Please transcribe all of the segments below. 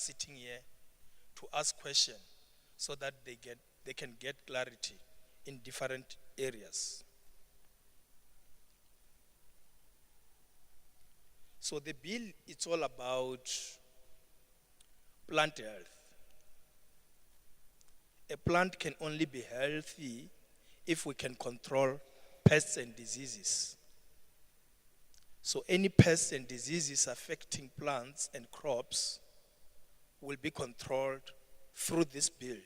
sitting here to ask questions so that they can get clarity in different areas. So the bill, it's all about plant health. A plant can only be healthy if we can control pests and diseases. So any pests and diseases affecting plants and crops will be controlled through this bill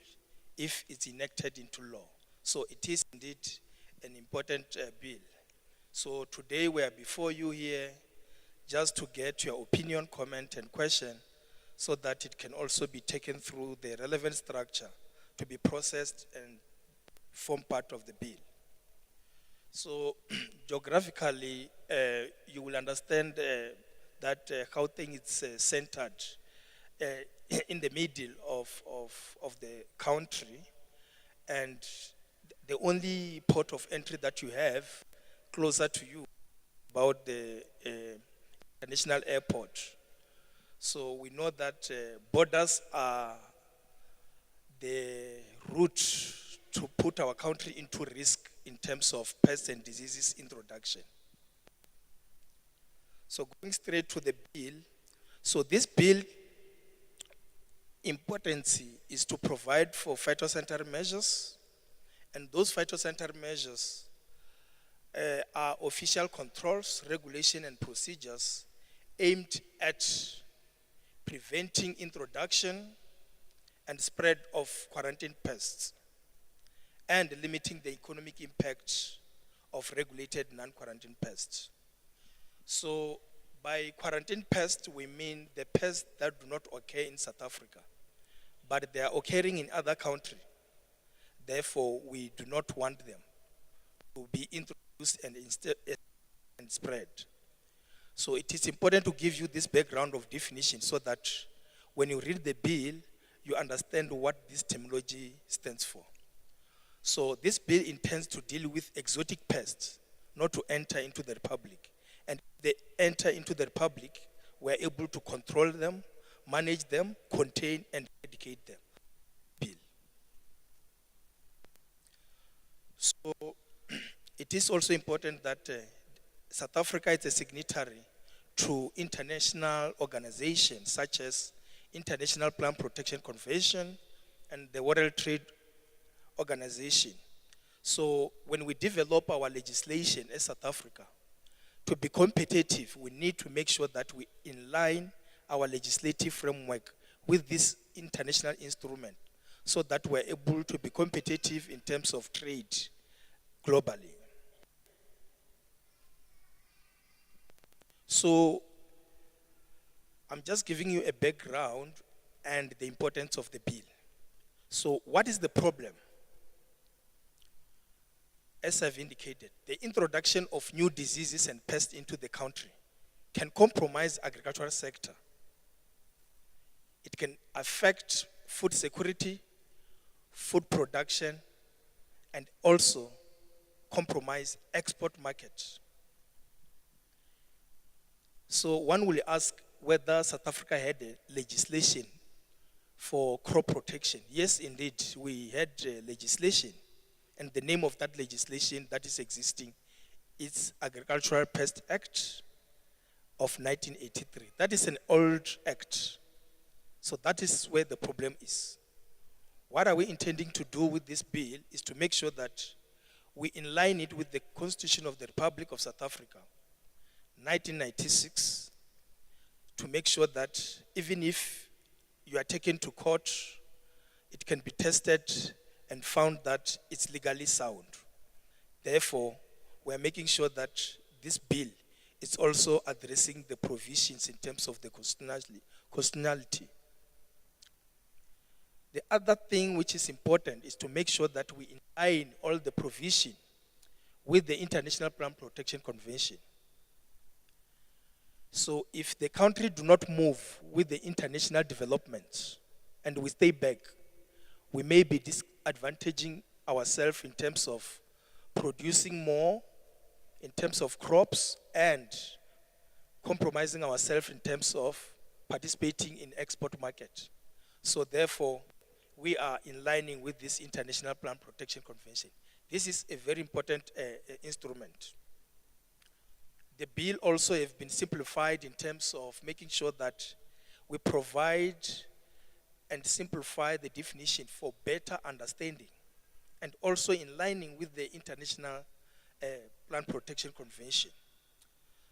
if it's enacted into law. So it is indeed an important bill. So today we are before you here just to get your opinion, comment, and question so that it can also be taken through the relevant structure to be processed and form part of the bill. So geographically, you will understand that Gauteng is centered in the middle of the country, and the only port of entry that you have closer to you about the international airport. So we know that borders are the route to put our country into risk in terms of pests and diseases introduction. So going straight to the bill, so this bill importance is to provide for phytosanitary measures, and those phytosanitary measures are official controls, regulation, and procedures aimed at preventing introduction and spread of quarantine pests and limiting the economic impact of regulated non-quarantine pests. So by quarantine pests, we mean the pests that do not occur in South Africa, but they are occurring in other countries. Therefore, we do not want them to be introduced and spread. So it is important to give you this background of definition so that when you read the bill, you understand what this terminology stands for. So this bill intends to deal with exotic pests, not to enter into the Republic. And if they enter into the Republic, we are able to control them, manage them, contain, and eradicate them. Bill. So it is also important that South Africa is a signatory to international organizations such as International Plant Protection Convention and the World Trade Organization. So when we develop our legislation as South Africa, to be competitive, we need to make sure that we align our legislative framework with this international instrument so that we're able to be competitive in terms of trade globally. So I'm just giving you a background and the importance of the bill. So what is the problem? As I've indicated, the introduction of new diseases and pests into the country can compromise agricultural sector. It can affect food security, food production, and also compromise export markets. So one will ask whether South Africa had a legislation for crop protection. Yes, indeed, we had legislation. And the name of that legislation that is existing is Agricultural Pest Act of 1983. That is an old act. So that is where the problem is. What are we intending to do with this bill is to make sure that we align it with the Constitution of the Republic of South Africa, 1996, to make sure that even if you are taken to court, it can be tested and found that it's legally sound. Therefore, we are making sure that this bill is also addressing the provisions in terms of the constitutionality. The other thing which is important is to make sure that we align all the provision with the International Plant Protection Convention. So if the country do not move with the international development and we stay back, we may be disadvantaging ourselves in terms of producing more, in terms of crops, and compromising ourselves in terms of participating in export market. So therefore, we are in lining with this International Plant Protection Convention. This is a very important instrument. The bill also have been simplified in terms of making sure that we provide and simplify the definition for better understanding, and also in lining with the International Plant Protection Convention.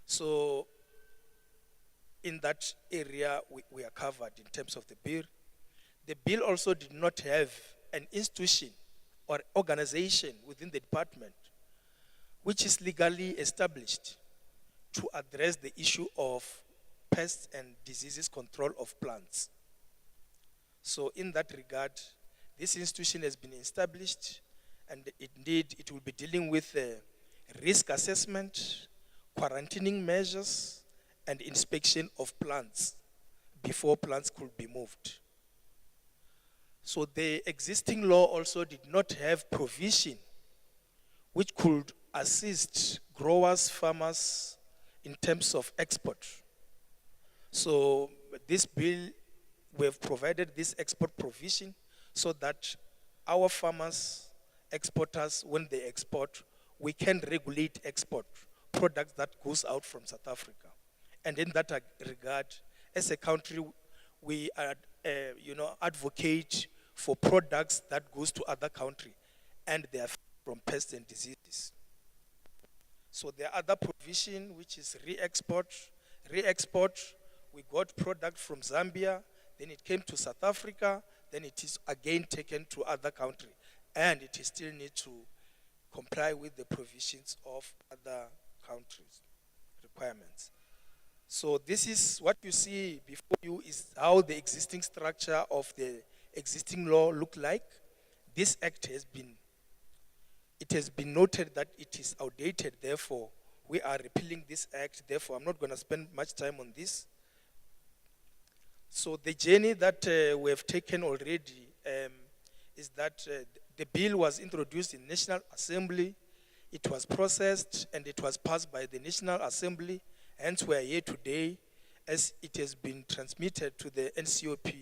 So in that area, we are covered in terms of the bill. The bill also did not have an institution or organization within the department which is legally established to address the issue of pests and diseases control of plants. So in that regard, this institution has been established, and indeed it will be dealing with risk assessment, quarantining measures, and inspection of plants before plants could be moved. So the existing law also did not have provision which could assist growers, farmers in terms of export. So this bill, we have provided this export provision so that our farmers, exporters, when they export, we can regulate export products that goes out from South Africa. And in that regard, as a country, we are, advocate for products that goes to other countries, and they are from pests and diseases. So there are other provision, which is re-export. Re-export, we got product from Zambia, then it came to South Africa, then it is again taken to other countries, and it is still need to comply with the provisions of other countries' requirements. So this is what you see before you is how the existing structure of the existing law look like. This act has been noted that it is outdated, therefore we are repealing this act, therefore I'm not going to spend much time on this. So the journey that we have taken already is that the bill was introduced in National Assembly, it was processed, and it was passed by the National Assembly. Hence we are here today as it has been transmitted to the NCOP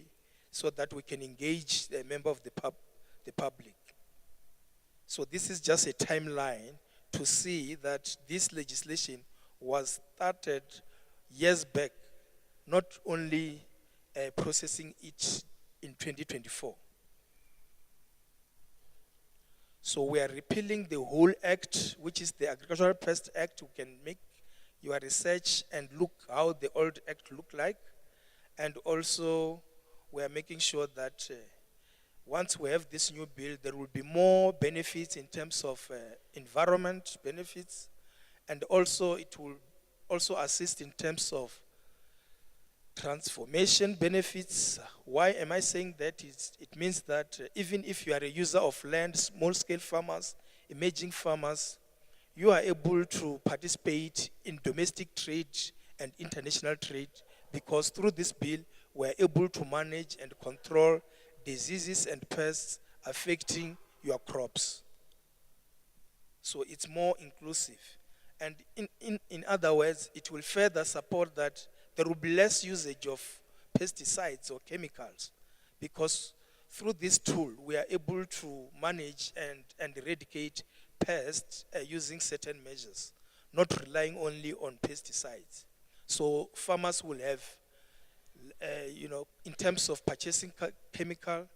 so that we can engage the member of the public. So this is just a timeline to see that this legislation was started years back, not only processing it in 2024. So we are repealing the whole act, which is the Agricultural Pest Act. You can make your research and look how the old act looked like. And also, we are making sure that once we have this new bill, there will be more benefits in terms of environment benefits, and also it will also assist in terms of transformation benefits. Why am I saying that? It means that even if you are a user of land, small-scale farmers, emerging farmers, you are able to participate in domestic trade and international trade, because through this bill, we are able to manage and control diseases and pests affecting your crops. So it's more inclusive. And in other words, it will further support that there will be less usage of pesticides or chemicals, because through this tool, we are able to manage and eradicate pests using certain measures, not relying only on pesticides. So farmers will have, in terms of purchasing chemical,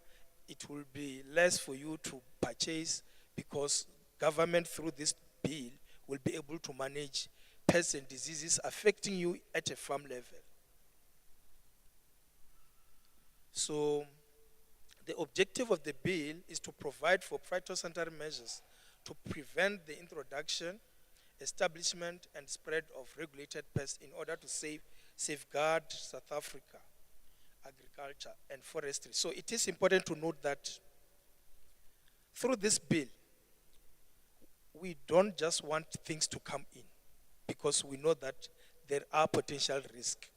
it will be less for you to purchase, because government through this bill will be able to manage pests and diseases affecting you at a farm level. So the objective of the bill is to provide for phytosanitary measures to prevent the introduction, establishment, and spread of regulated pests in order to safeguard South Africa agriculture and forestry. So it is important to note that through this bill, we don't just want things to come in, because we know that there are potential risks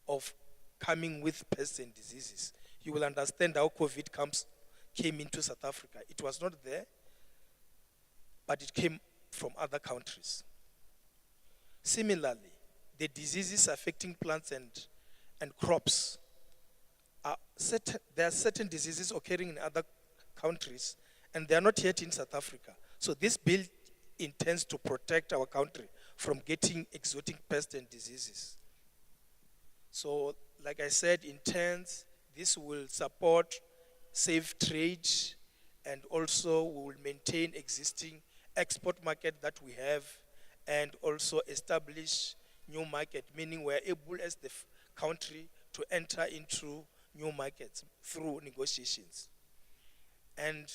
of coming with pests and diseases. You will understand how COVID came into South Africa. It was not there, but it came from other countries. Similarly, the diseases affecting plants and crops. There are certain diseases occurring in other countries, and they are not yet in South Africa. So this bill intends to protect our country from getting exotic pests and diseases. So, like I said, this will support safe trade, and also we will maintain existing export market that we have, and also establish new market, meaning we're able as the country to enter into new markets through negotiations. And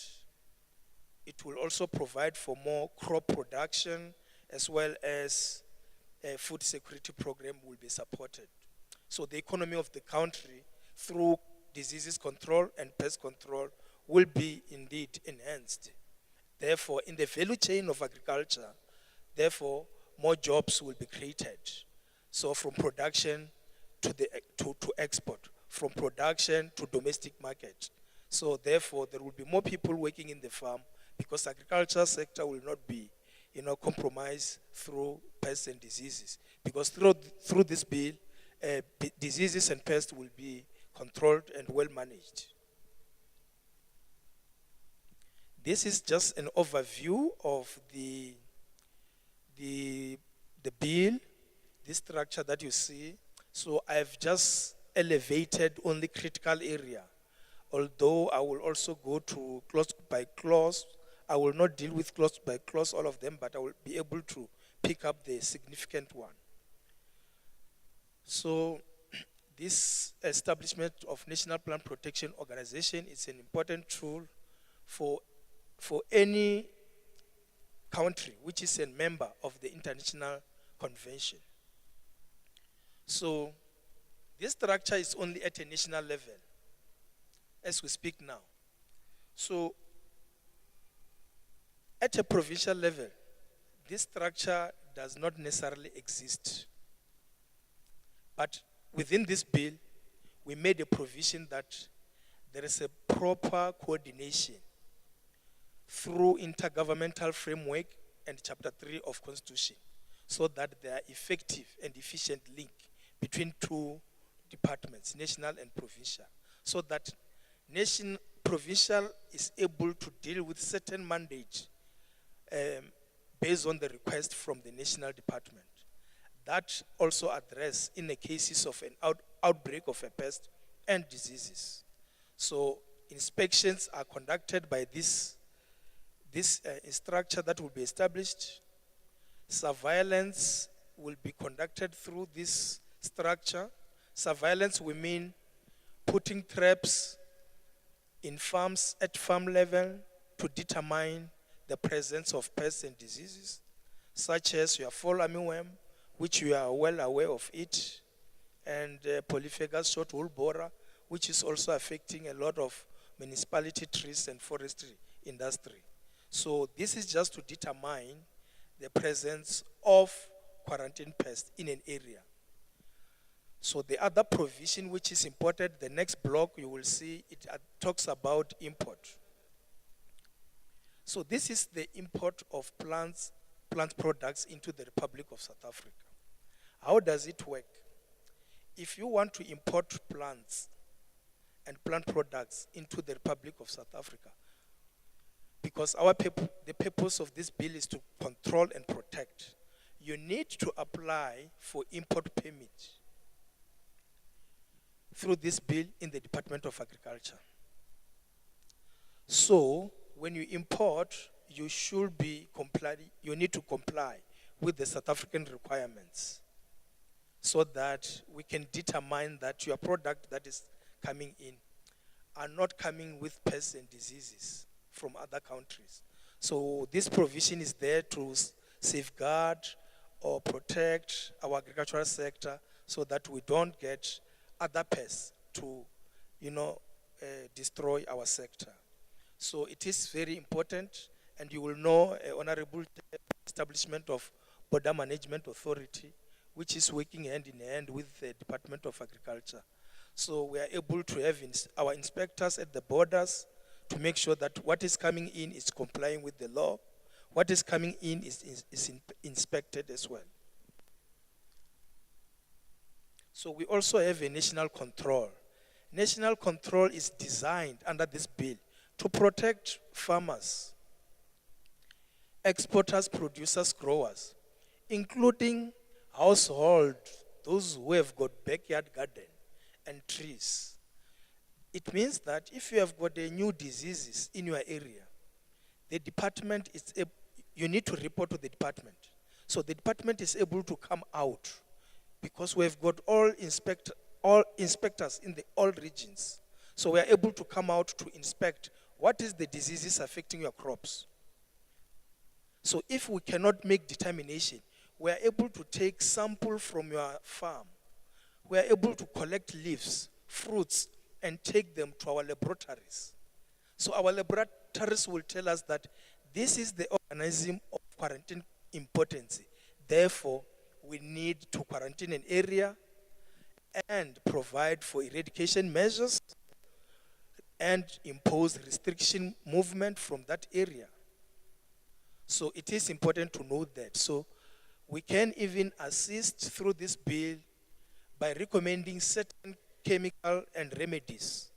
it will also provide for more crop production, as well as a food security program will be supported. So the economy of the country through diseases control and pest control will be indeed enhanced. Therefore, in the value chain of agriculture, therefore, more jobs will be created. So from production to export, from production to domestic market. So therefore, there will be more people working in the farm, because agriculture sector will not be, compromised through pests and diseases. Because through this bill, diseases and pests will be controlled and well managed. This is just an overview of the bill, this structure that you see. So I've just elevated only critical area. Although I will also go to clause by clause. I will not deal with clause by clause all of them, but I will be able to pick up the significant one. So this establishment of National Plant Protection Organization is an important tool for any country which is a member of the international convention. So this structure is only at a national level as we speak now. So at a provincial level, this structure does not necessarily exist. But within this bill, we made a provision that there is a proper coordination through intergovernmental framework and Chapter 3 of Constitution, so that there are effective and efficient link between two departments, national and provincial, so that provincial is able to deal with certain mandates based on the request from the national department. That also address in the cases of an outbreak of a pest and diseases. So inspections are conducted by this structure that will be established. Surveillance will be conducted through this structure. Surveillance, we mean putting traps in farms at farm level to determine the presence of pests and diseases, such as your fall armyworm, which you are well aware of it, and polyphagous short-wool borer, which is also affecting a lot of municipality trees and forestry industry. So this is just to determine the presence of quarantine pests in an area. So the other provision which is important, the next block you will see, it talks about import. So this is the import of plant products into the Republic of South Africa. How does it work? If you want to import plants and plant products into the Republic of South Africa, because the purpose of this bill is to control and protect, you need to apply for import permit through this bill in the Department of Agriculture. So when you import, you need to comply with the South African requirements, so that we can determine that your product that is coming in are not coming with pests and diseases from other countries. So this provision is there to safeguard or protect our agricultural sector, so that we don't get other pests to, destroy our sector. So it is very important, and you will know honorable establishment of Border Management Authority, which is working hand in hand with the Department of Agriculture. So we are able to have our inspectors at the borders to make sure that what is coming in is complying with the law. What is coming in is inspected as well. So we also have a national control. National control is designed under this bill to protect farmers, exporters, producers, growers, including household, those who have got backyard garden and trees. It means that if you have got a new diseases in your area, the department is you need to report to the department. So the department is able to come out because we have got all inspectors in all regions. So we are able to come out to inspect what is the diseases affecting your crops. So if we cannot make determination, we are able to take sample from your farm. We are able to collect leaves, fruits, and take them to our laboratories. So our laboratories will tell us that this is the organism of quarantine importance. Therefore, we need to quarantine an area and provide for eradication measures and impose restriction movement from that area. So it is important to note that. So we can even assist through this bill by recommending certain chemical and remedies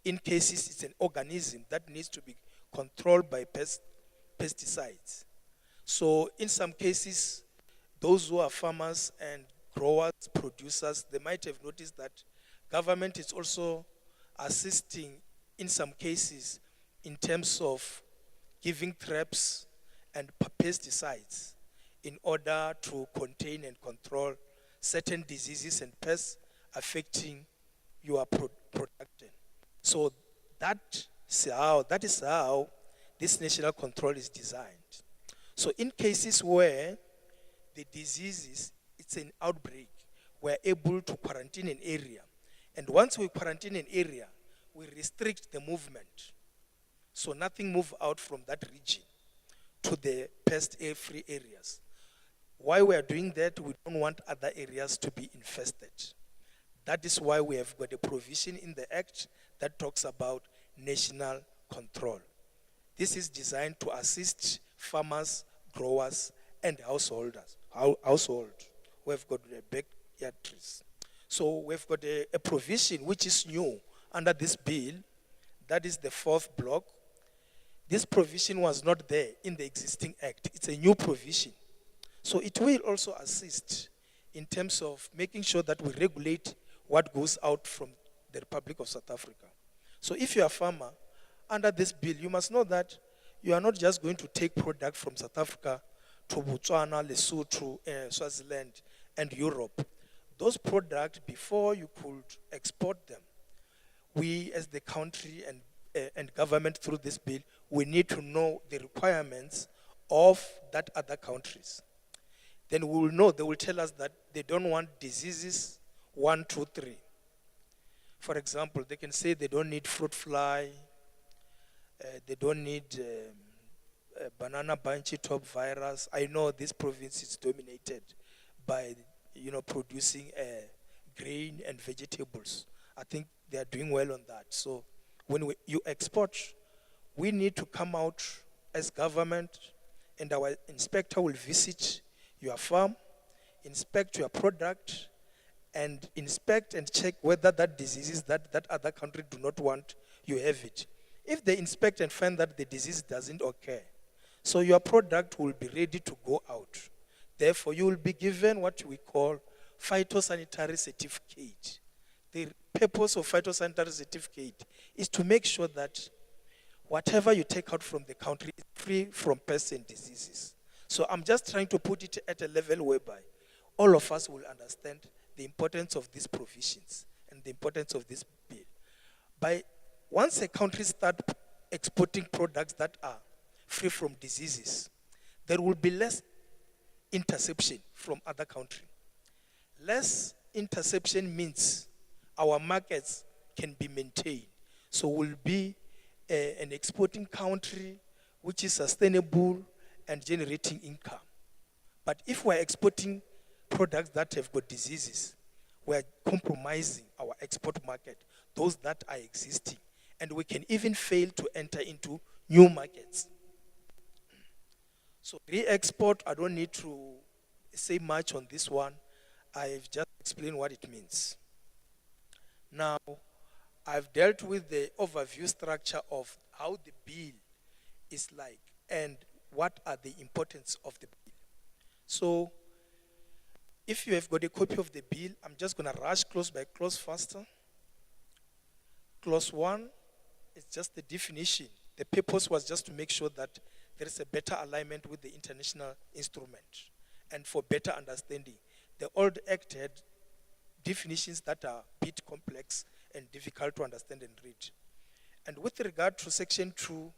in cases it's an organism that needs to be controlled by pesticides. So in some cases, those who are farmers and growers, producers, they might have noticed that government is also assisting in some cases in terms of giving traps and pesticides in order to contain and control certain diseases and pests affecting your production. So that is how this national control is designed. So in cases where the diseases, it's an outbreak, we're able to quarantine an area. And once we quarantine an area, we restrict the movement. So nothing move out from that region to the pest-free areas. Why we are doing that, we don't want other areas to be infested. That is why we have got a provision in the Act that talks about national control. This is designed to assist farmers, growers, and householders. We have got the backyard trees. So we've got a provision which is new under this bill. That is the fourth block. This provision was not there in the existing Act. It's a new provision. So it will also assist in terms of making sure that we regulate what goes out from the Republic of South Africa. So if you're a farmer, under this bill, you must know that you are not just going to take product from South Africa to Botswana, Lesotho, Swaziland, and Europe. Those products, before you could export them, we as the country and government through this bill, we need to know the requirements of that other countries. Then we will know, they will tell us that they don't want diseases 1, 2, 3. For example, they can say they don't need fruit fly, they don't need banana bunchy top virus. I know this province is dominated by, producing grain and vegetables. I think they are doing well on that. So when you export, we need to come out as government, and our inspector will visit your farm, inspect your product, and inspect and check whether that diseases that other country do not want, you have it. If they inspect and find that the disease doesn't occur, so your product will be ready to go out. Therefore, you will be given what we call phytosanitary certificate. The purpose of phytosanitary certificate is to make sure that whatever you take out from the country is free from pests and diseases. So I'm just trying to put it at a level whereby all of us will understand the importance of these provisions and the importance of this bill. Once a country starts exporting products that are free from diseases, there will be less interception from other countries. Less interception means our markets can be maintained. So we'll be an exporting country which is sustainable and generating income. But if we're exporting products that have got diseases, we're compromising our export market, those that are existing. And we can even fail to enter into new markets. So re-export, I don't need to say much on this one. I've just explained what it means. Now, I've dealt with the overview structure of how the bill is like and what are the importance of the bill. So, if you have got a copy of the bill, I'm just going to rush clause by clause faster. Clause 1 is just the definition. The purpose was just to make sure that there is a better alignment with the international instrument and for better understanding. The old act had definitions that are a bit complex and difficult to understand and read. And with regard to section 2,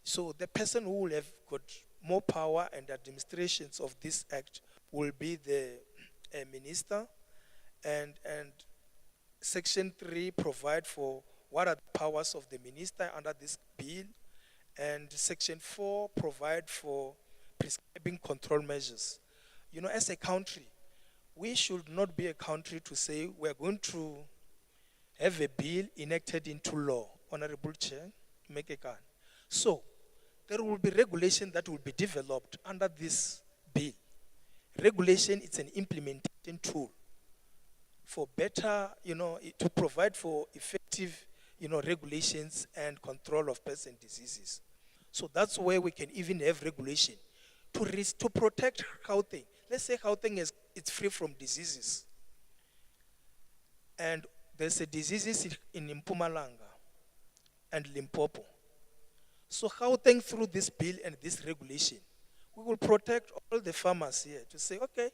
so the person who will have got more power and administrations of this act will be the minister, and section 3 provide for what are the powers of the minister under this bill, and section 4 provide for prescribing control measures. You know, as a country, we should not be a country to say we're going to have a bill enacted into law. Honorable Chair, make a can. So, there will be regulation that will be developed under this bill. Regulation is an implementation tool for better, to provide for effective, regulations and control of pests and diseases. So that's where we can even have regulation to protect Gauteng. Let's say Gauteng it's free from diseases. And there's a diseases in Mpumalanga and Limpopo. So Gauteng, through this bill and this regulation, we will protect all the farmers here to say, okay,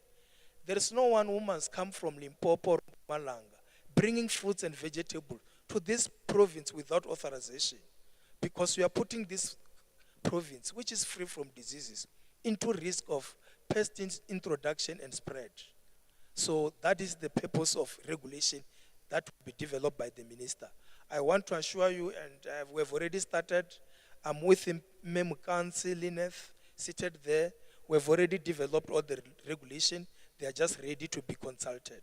there is no one who must come from Limpopo or Mpumalanga bringing fruits and vegetables to this province without authorization, because we are putting this province, which is free from diseases, into risk of pest introduction and spread. So that is the purpose of regulation that will be developed by the minister. I want to assure you, and we have already started. I'm with Mem Council, Lineth, seated there. We have already developed all the regulation. They are just ready to be consulted.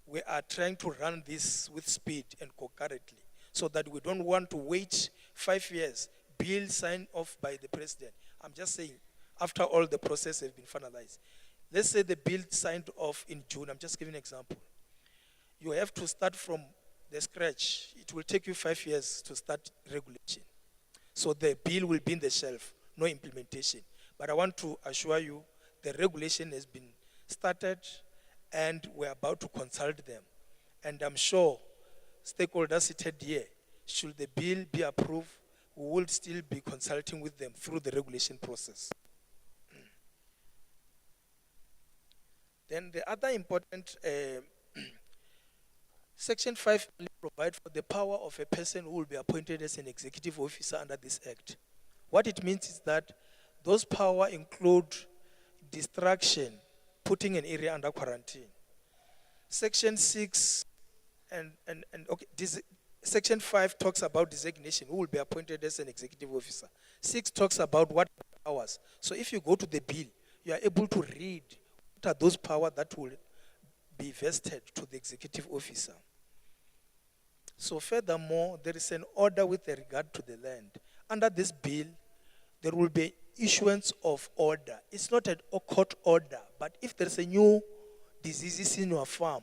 We are trying to run this with speed and concurrently, so that we don't want to wait 5 years, bill signed off by the president. I'm just saying, after all the process has been finalized. Let's say the bill signed off in June. I'm just giving an example. You have to start from the scratch. It will take you 5 years to start regulation. So the bill will be in the shelf, no implementation. But I want to assure you, the regulation has been started and we're about to consult them. And I'm sure stakeholders seated here, should the bill be approved, we will still be consulting with them through the regulation process. Then the other important, Section 5 only provides for the power of a person who will be appointed as an executive officer under this act. What it means is that those powers include distraction, putting an area under quarantine. Section 6 Section 5 talks about designation, who will be appointed as an executive officer. 6 talks about what powers. So if you go to the bill, you are able to read what are those powers that will be vested to the executive officer. So furthermore, there is an order with regard to the land. Under this bill, there will be issuance of order. It's not a court order, but if there's a new diseases in your farm,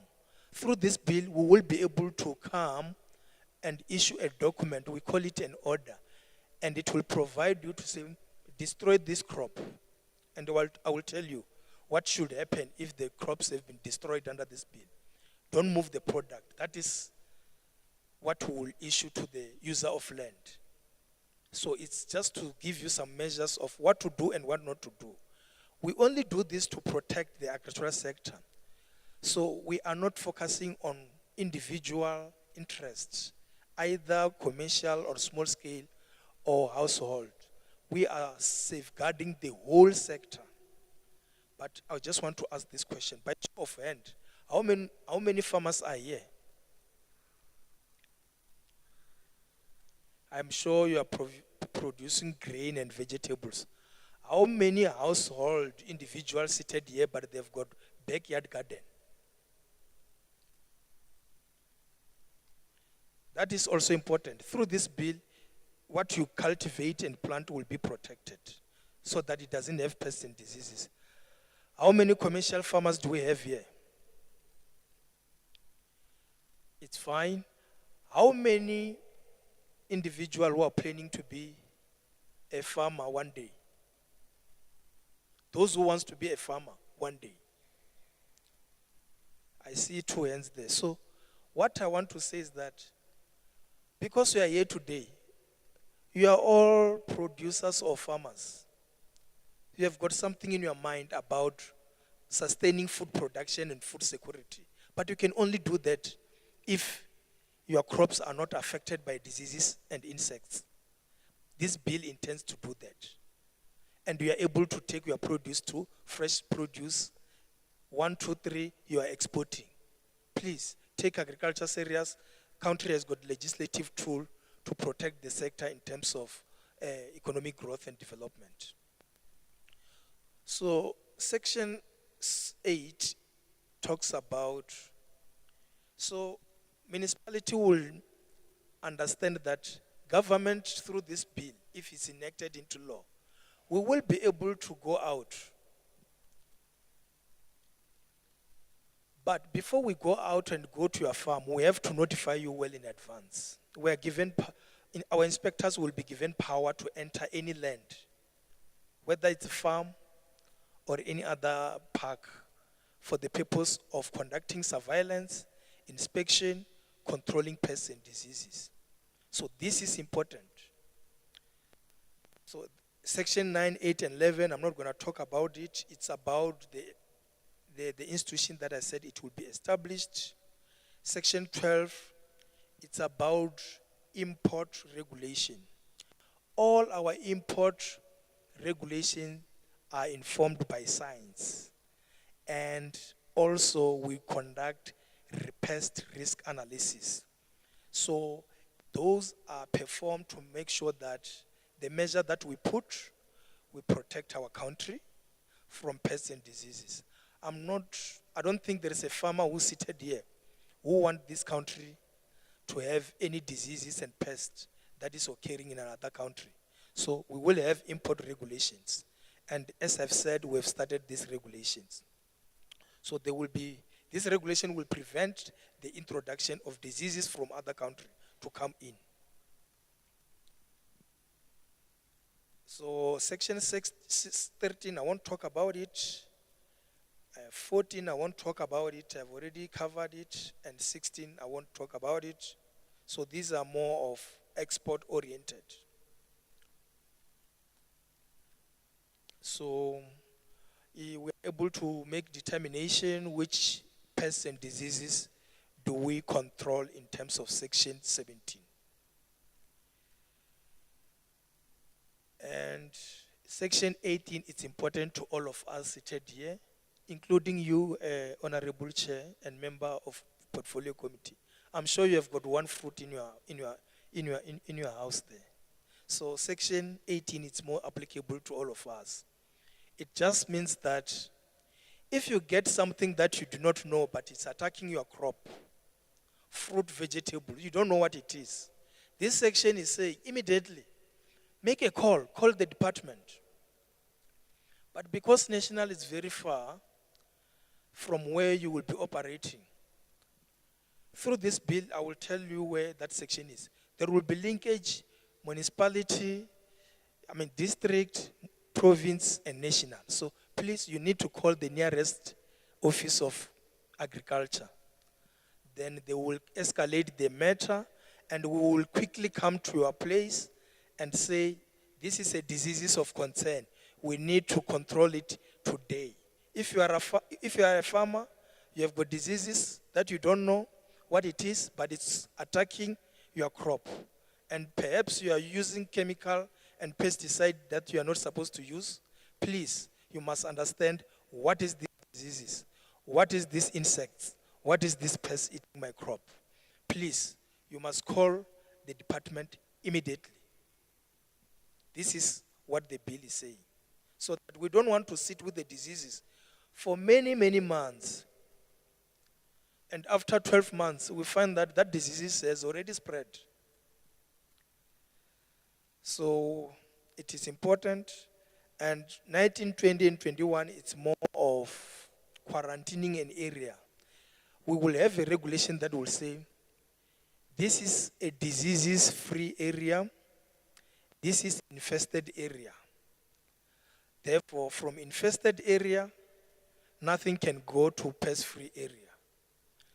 through this bill, we will be able to come and issue a document. We call it an order. And it will provide you to say, destroy this crop. And I will tell you what should happen if the crops have been destroyed under this bill. Don't move the product. That is what we will issue to the user of land. So it's just to give you some measures of what to do and what not to do. We only do this to protect the agricultural sector. So we are not focusing on individual interests, either commercial or small scale or household. We are safeguarding the whole sector. But I just want to ask this question. By show of hand, how many farmers are here? I'm sure you are producing grain and vegetables. How many household individuals seated here, but they've got backyard garden? That is also important. Through this bill, what you cultivate and plant will be protected so that it doesn't have pests and diseases. How many commercial farmers do we have here? It's fine. How many individuals who are planning to be a farmer one day? Those who wants to be a farmer one day. I see two hands there. So what I want to say is that because we are here today, you are all producers or farmers. You have got something in your mind about sustaining food production and food security. But you can only do that if your crops are not affected by diseases and insects. This bill intends to do that. And you are able to take your produce to fresh produce. 1, 2, 3, you are exporting. Please, take agriculture serious. Country has got legislative tool to protect the sector in terms of economic growth and development. So section 8 talks about, so municipality will understand that government through this bill, if it's enacted into law, we will be able to go out. But before we go out and go to your farm, we have to notify you well in advance. We are given, our inspectors will be given power to enter any land, whether it's a farm or any other park, for the purpose of conducting surveillance, inspection, controlling pests and diseases. So this is important. So section 9, 8, and 11, I'm not going to talk about it. It's about the institution that I said it will be established. Section 12, it's about import regulation. All our import regulations are informed by science. And also we conduct pest risk analysis. So those are performed to make sure that the measure that we put, we protect our country from pests and diseases. I don't think there is a farmer who seated here who wants this country to have any diseases and pests that is occurring in another country. So we will have import regulations. And as I've said, we have started these regulations. So this regulation will prevent the introduction of diseases from other countries to come in. So section 13, I won't talk about it. 14, I won't talk about it. I've already covered it. And 16, I won't talk about it. So these are more of export oriented. So we're able to make determination which pests and diseases do we control in terms of section 17. And section 18, it's important to all of us seated here, including you, Honorable Chair and member of Portfolio Committee. I'm sure you have got one fruit in your house there. So section 18 is more applicable to all of us. It just means that if you get something that you do not know but it's attacking your crop, fruit, vegetable, you don't know what it is. This section is saying immediately, make a call the department. But because National is very far from where you will be operating, through this bill, I will tell you where that section is. There will be linkage, municipality, district, province, and national. So please, you need to call the nearest office of agriculture. Then they will escalate the matter, and we will quickly come to your place and say, this is a disease of concern. We need to control it today. If you are a farmer, you have got diseases that you don't know what it is, but it's attacking your crop. And perhaps you are using chemical and pesticide that you are not supposed to use. Please, you must understand what is these diseases, what is this insects, what is this pest eating my crop. Please, you must call the department immediately. This is what the bill is saying. So that we don't want to sit with the diseases for many, many months. And after 12 months, we find that that disease has already spread. So it is important. And 19, 20, and 21, it's more of quarantining an area. We will have a regulation that will say, This is a diseases-free area. This is infested area. Therefore, from infested area, nothing can go to pest-free area.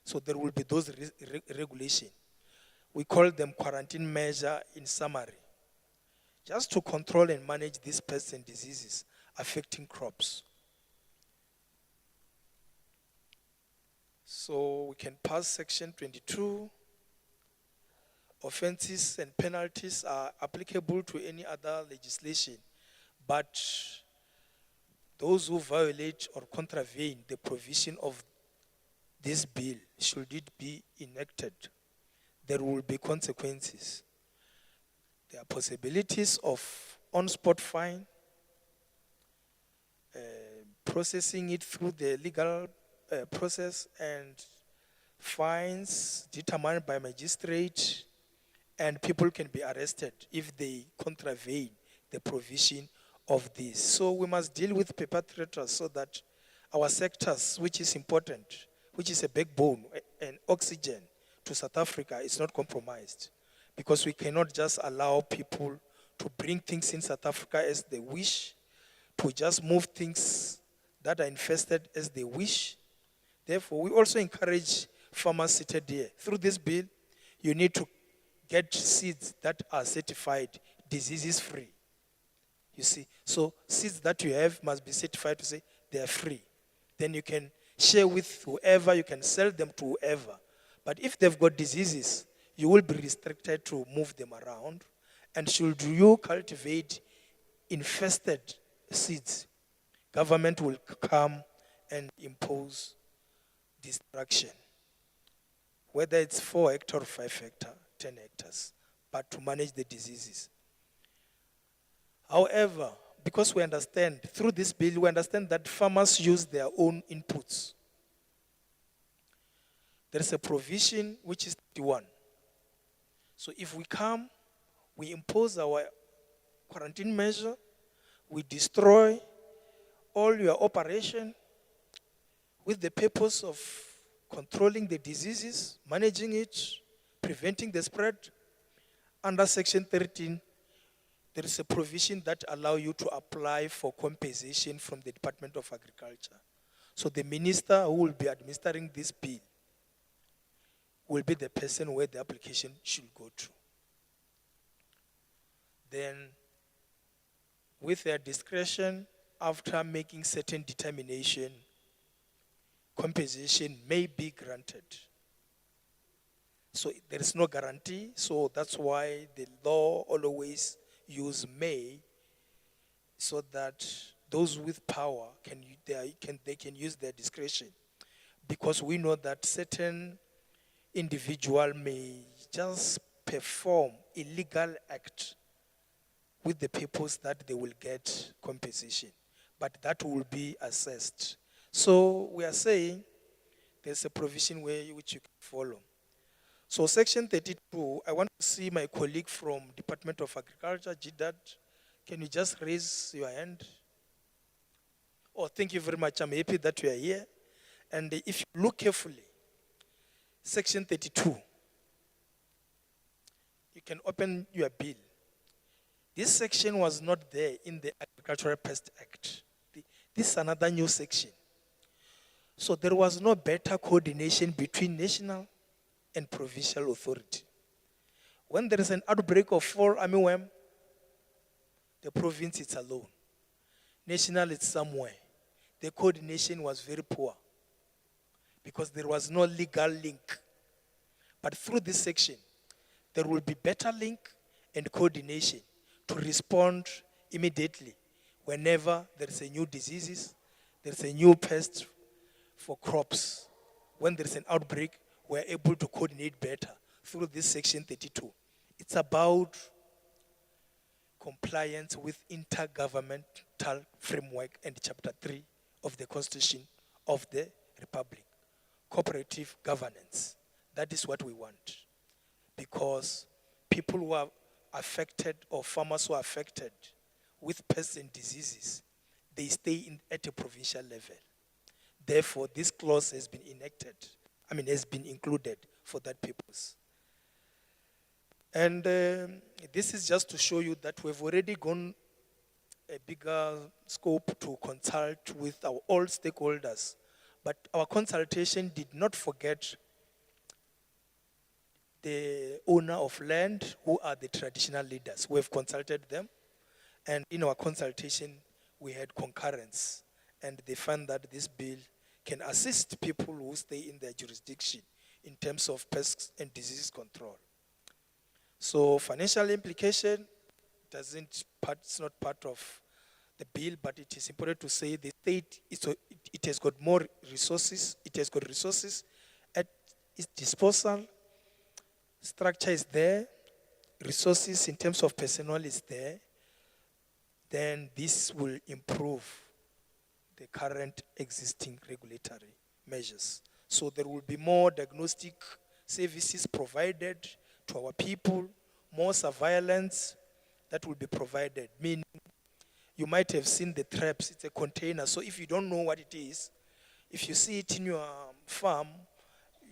So there will be those regulations. We call them quarantine measure in summary. Just to control and manage these pests and diseases affecting crops. So we can pass section 22. Offenses and penalties are applicable to any other legislation, but those who violate or contravene the provision of this bill, should it be enacted, there will be consequences. There are possibilities of on-spot fine, processing it through the legal process, and fines determined by magistrate, and people can be arrested if they contravene the provision of this. So we must deal with perpetrators so that our sectors, which is important, which is a backbone and oxygen to South Africa, is not compromised. Because we cannot just allow people to bring things in South Africa as they wish, to just move things that are infested as they wish. Therefore, we also encourage farmers seated here. Through this bill, you need to get seeds that are certified diseases-free. You see, so seeds that you have must be certified to say they are free. Then you can share with whoever, you can sell them to whoever. But if they've got diseases, you will be restricted to move them around. And should you cultivate infested seeds, government will come and impose destruction. Whether it's 4 hectares or 5 hectares, 10 hectares, but to manage the diseases. However, because we understand, through this bill, we understand that farmers use their own inputs. There is a provision which is 31. So if we come, we impose our quarantine measure, we destroy all your operation with the purpose of controlling the diseases, managing it, preventing the spread. Under Section 13, there is a provision that allows you to apply for compensation from the Department of Agriculture. So the minister who will be administering this bill will be the person where the application should go to. Then, with their discretion, after making certain determination, compensation may be granted. So there is no guarantee, so that's why the law always use may, so that those with power they can use their discretion. Because we know that certain individual may just perform illegal act with the purpose that they will get compensation. But that will be assessed. So we are saying there's a provision which you can follow. So Section 32, I want to see my colleague from Department of Agriculture, GDAD. Can you just raise your hand? Oh, thank you very much. I'm happy that you are here. And if you look carefully, Section 32, you can open your bill. This section was not there in the Agricultural Pest Act. This is another new section. So there was no better coordination between national and provincial authority. When there is an outbreak of fall armyworm, the province is alone. National is somewhere. The coordination was very poor because there was no legal link. But through this section, there will be better link and coordination to respond immediately whenever there is a new diseases, there is a new pest for crops. When there is an outbreak, we're able to coordinate better through this Section 32. It's about compliance with intergovernmental framework and Chapter 3 of the Constitution of the Republic. Cooperative governance. That is what we want. Because people who are affected or farmers who are affected with pests and diseases, they stay at a provincial level. Therefore, this clause has been enacted. Has been included for that purpose. And this is just to show you that we've already gone a bigger scope to consult with our all stakeholders. But our consultation did not forget the owner of land, who are the traditional leaders. We've consulted them, and in our consultation, we had concurrence, and they found that this bill can assist people who stay in their jurisdiction in terms of pests and disease control. So financial implication it's not part of the bill, but it is important to say the state it has got more resources. It has got resources at its disposal. Structure is there. Resources in terms of personnel is there. Then this will improve the current existing regulatory measures. So there will be more diagnostic services provided to our people, more surveillance that will be provided. Meaning, you might have seen the traps, it's a container. So if you don't know what it is, if you see it in your farm,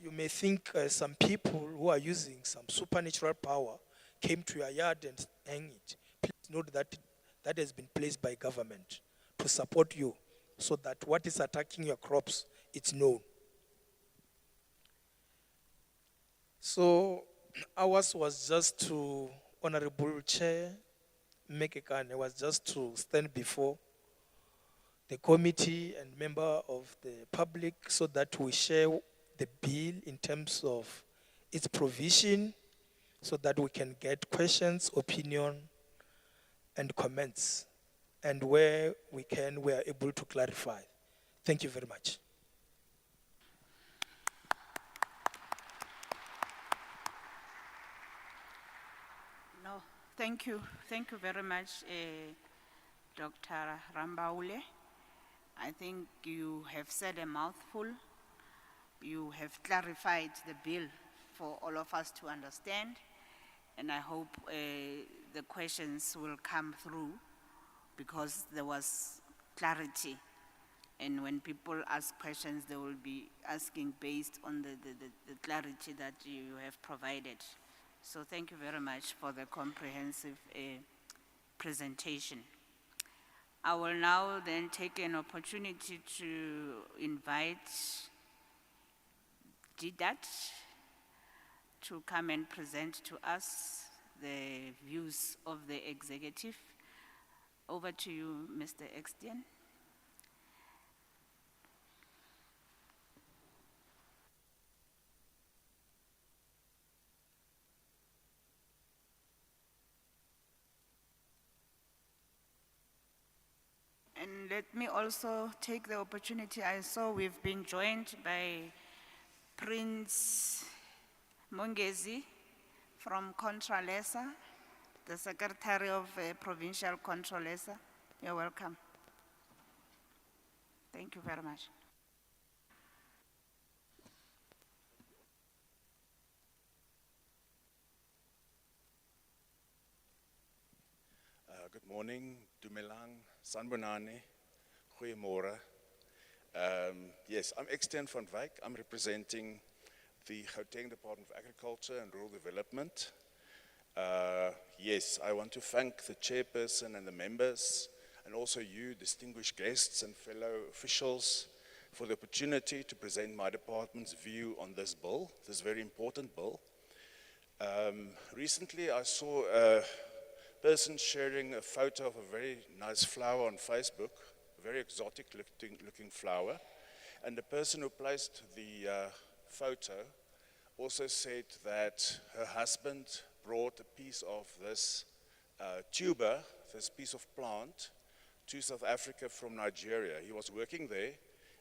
you may think some people who are using some supernatural power came to your yard and hang it. Please note that that has been placed by government to support you so that what is attacking your crops, it's known. So ours was just to, Honorable Chair Mekekane, was just to stand before the committee and member of the public so that we share the bill in terms of its provision so that we can get questions, opinion, and comments. And where we can, we are able to clarify. Thank you very much. No, thank you. Thank you very much, Dr. Rambaule. I think you have said a mouthful. You have clarified the bill for all of us to understand. And I hope the questions will come through because there was clarity. And when people ask questions, they will be asking based on the clarity that you have provided. So thank you very much for the comprehensive presentation. I will now then take an opportunity to invite Didat to come and present to us the views of the executive. Over to you, Mr. Extian. And let me also take the opportunity, I saw we've been joined by Prince Mongezi from Contralesa, the Secretary of Provincial Contralesa. You're welcome. Thank you very much. Good morning, Dumelang, Sanbonani, Goeiemorgen. Yes, I'm Extian van Wyk. I'm representing the Gauteng Department of Agriculture and Rural Development. Yes, I want to thank the chairperson and the members, and also you, distinguished guests and fellow officials, for the opportunity to present my department's view on this bill, this very important bill. Recently, I saw a person sharing a photo of a very nice flower on Facebook, a very exotic looking flower. And the person who placed the photo also said that her husband brought a piece of this tuber, this piece of plant, to South Africa from Nigeria. He was working there,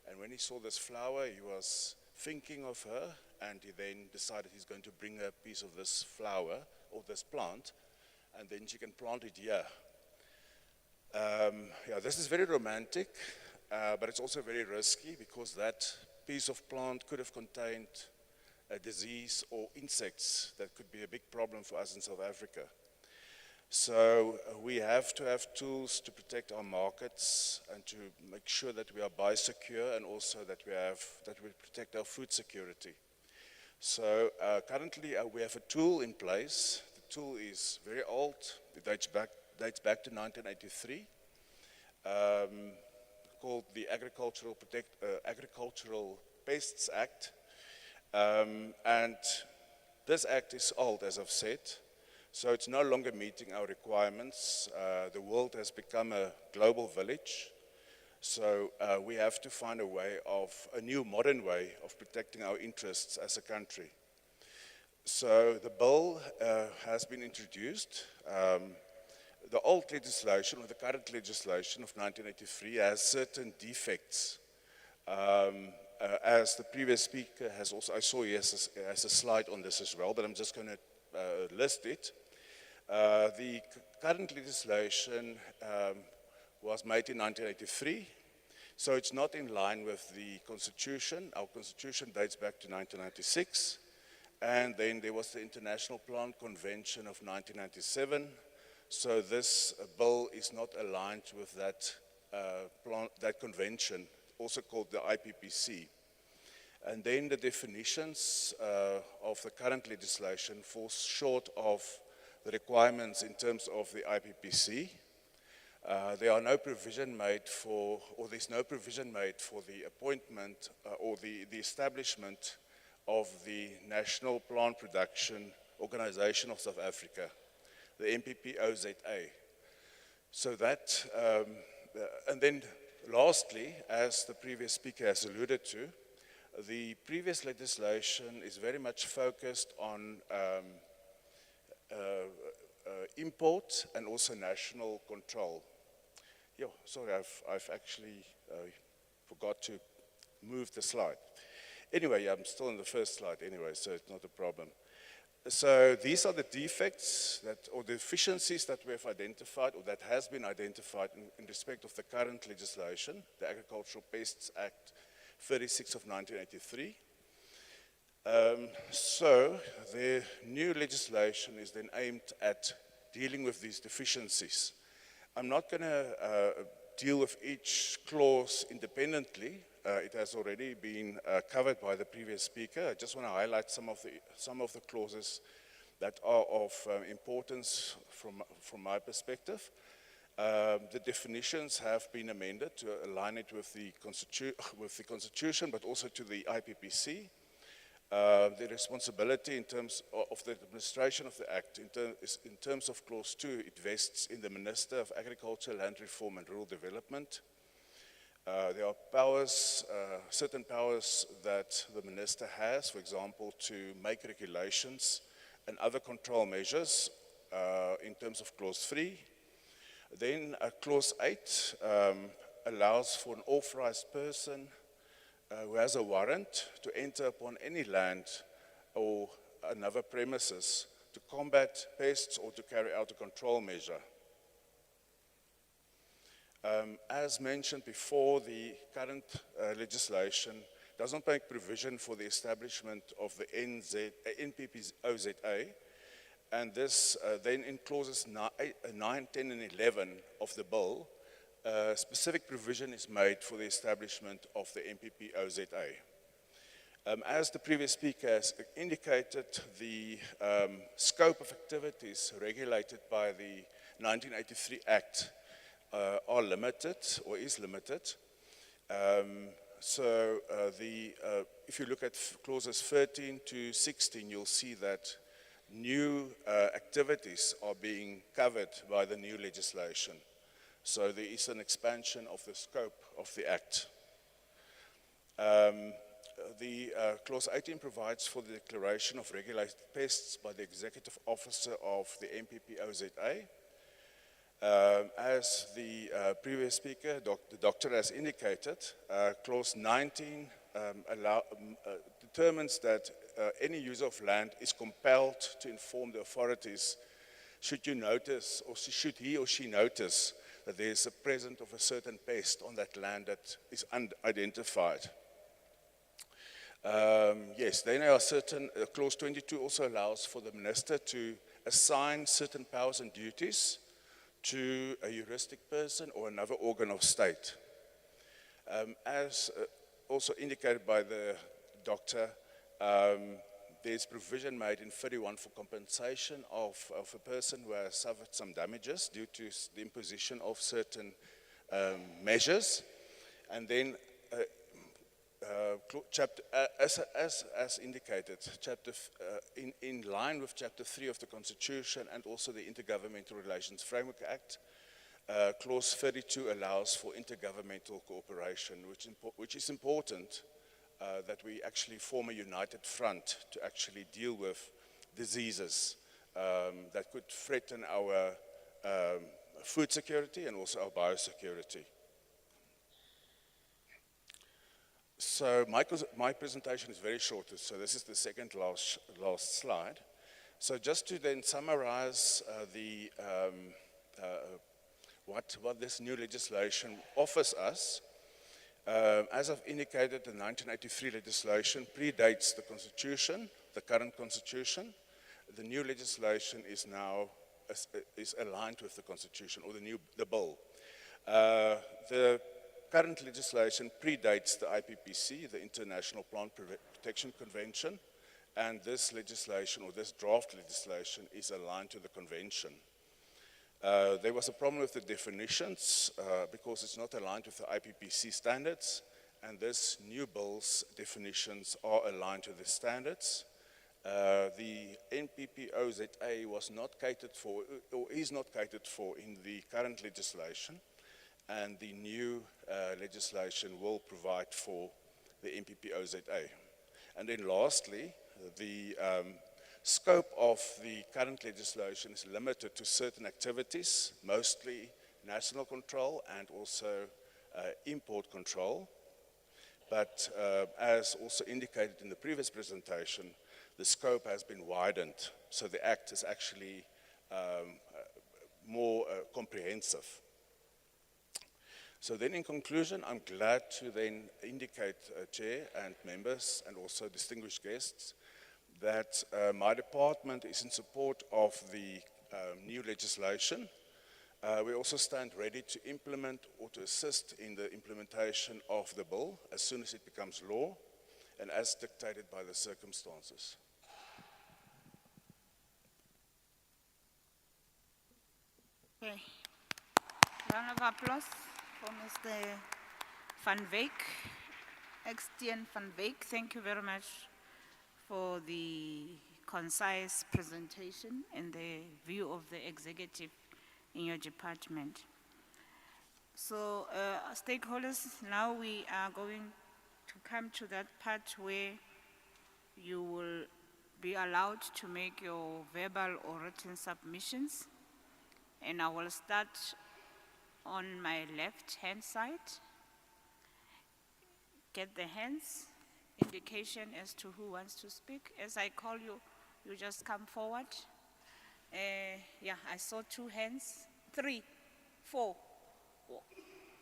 and when he saw this flower, he was thinking of her, and he then decided he's going to bring her a piece of this flower, or this plant, and then she can plant it here. Yeah, this is very romantic, but it's also very risky because that piece of plant could have contained a disease or insects that could be a big problem for us in South Africa. So we have to have tools to protect our markets and to make sure that we are biosecure, and also that we protect our food security. So currently we have a tool in place. The tool is very old. It dates back to 1983, called the Agricultural Pests Act. And this act is old, as I've said, so it's no longer meeting our requirements. The world has become a global village, so we have to find a new modern way of protecting our interests as a country. So the bill has been introduced. The old legislation, or the current legislation of 1983, has certain defects. As the previous speaker has also, I saw he has a slide on this as well, but I'm just going to list it. The current legislation was made in 1983, so it's not in line with the Constitution. Our Constitution dates back to 1996, and then there was the International Plant Convention of 1997, so this bill is not aligned with that convention, also called the IPPC. And then the definitions of the current legislation fall short of the requirements in terms of the IPPC. There's no provision made for the appointment or the establishment of the National Plant Production Organization of South Africa, the MPPOZA. So that, and then lastly, as the previous speaker has alluded to, the previous legislation is very much focused on import and also national control. Yeah, sorry, I've actually forgot to move the slide. Anyway, I'm still on the first slide anyway, so it's not a problem. So these are the defects or the deficiencies that we have identified, or that has been identified in respect of the current legislation, the Agricultural Pests Act 36 of 1983. So the new legislation is then aimed at dealing with these deficiencies. I'm not going to deal with each clause independently. It has already been covered by the previous speaker. I just want to highlight some of the clauses that are of importance from my perspective. The definitions have been amended to align it with the Constitution, but also to the IPPC. The responsibility in terms of the administration of the Act, in terms of Clause 2, it vests in the Minister of Agriculture, Land Reform and Rural Development. There are powers, certain powers that the Minister has, for example, to make regulations and other control measures in terms of Clause 3. Then Clause 8 allows for an authorized person who has a warrant to enter upon any land or another premises to combat pests or to carry out a control measure. As mentioned before, the current legislation does not make provision for the establishment of the NPPOZA, and this then in clauses 9, 10, and 11 of the bill, specific provision is made for the establishment of the MPPOZA. As the previous speaker has indicated, the scope of activities regulated by the 1983 Act are limited, or is limited. If you look at clauses 13 to 16, you'll see that new activities are being covered by the new legislation. So there is an expansion of the scope of the Act. Clause 18 provides for the declaration of regulated pests by the executive officer of the MPPOZA. As the previous speaker, the doctor has indicated, Clause 19 determines that any user of land is compelled to inform the authorities should you notice, or should he or she notice that there is a presence of a certain pest on that land that is unidentified. Yes, then there are certain, Clause 22 also allows for the minister to assign certain powers and duties to a heuristic person or another organ of state. As also indicated by the doctor, there's provision made in 31 for compensation of a person who has suffered some damages due to the imposition of certain measures. And then chapter, as indicated, in line with Chapter 3 of the Constitution and also the Intergovernmental Relations Framework Act, Clause 32 allows for intergovernmental cooperation, which is important that we actually form a united front to actually deal with diseases that could threaten our food security and also our biosecurity. So my presentation is very short, so this is the second last slide. So just to then summarize what this new legislation offers us, as I've indicated, the 1983 legislation predates the Constitution, the current Constitution. The new legislation is now is aligned with the Constitution, or the bill. The current legislation predates the IPPC, the International Plant Protection Convention, and this legislation, or this draft legislation, is aligned to the convention. There was a problem with the definitions because it's not aligned with the IPPC standards, and this new bill's definitions are aligned to the standards. The NPPOZA was not catered for, or is not catered for in the current legislation, and the new legislation will provide for the NPPOZA. And then lastly, the scope of the current legislation is limited to certain activities, mostly national control and also import control. But as also indicated in the previous presentation, the scope has been widened, so the Act is actually more comprehensive. So then in conclusion, I'm glad to then indicate, Chair and members and also distinguished guests, that my department is in support of the new legislation. We also stand ready to implement or to assist in the implementation of the bill as soon as it becomes law and as dictated by the circumstances. Okay. Round of applause for Mr. Van Wyk, Extian Van Wyk. Thank you very much for the concise presentation and the view of the executive in your department. So, stakeholders, now we are going to come to that part where you will be allowed to make your verbal or written submissions. And I will start on my left-hand side. Get the hands, indication as to who wants to speak. As I call you, you just come forward. Yeah, I saw 2 hands, 3, 4.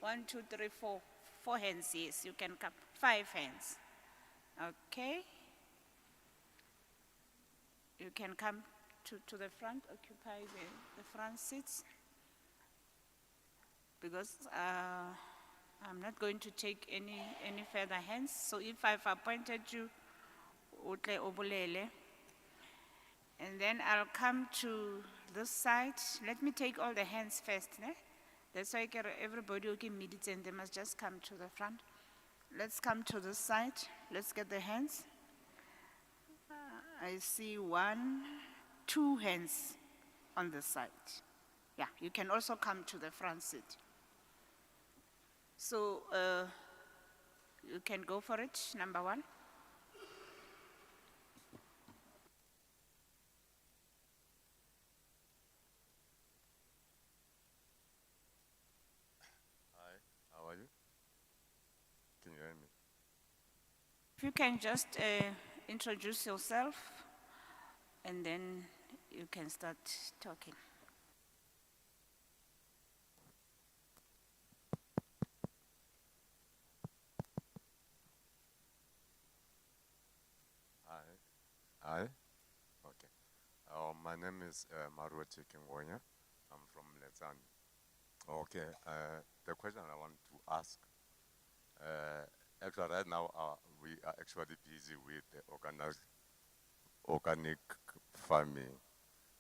1, 2, 3, 4. 4 hands, yes, you can come. 5 hands. Okay. You can come to the front, occupy the front seats. Because I'm not going to take any further hands. So if I've appointed you, utle obulele. And then I'll come to this side. Let me take all the hands first. Ne? That's why everybody who can meet it and they must just come to the front. Let's come to this side. Let's get the hands. I see 1, 2 hands on the side. Yeah, you can also come to the front seat. So you can go for it, number 1. Hi, how are you? Can you hear me? If you can just introduce yourself, and then you can start talking. Hi. Okay. My name is Marwete Kingonya. I'm from Lezani. Okay. The question I want to ask, actually right now we are actually busy with organic farming.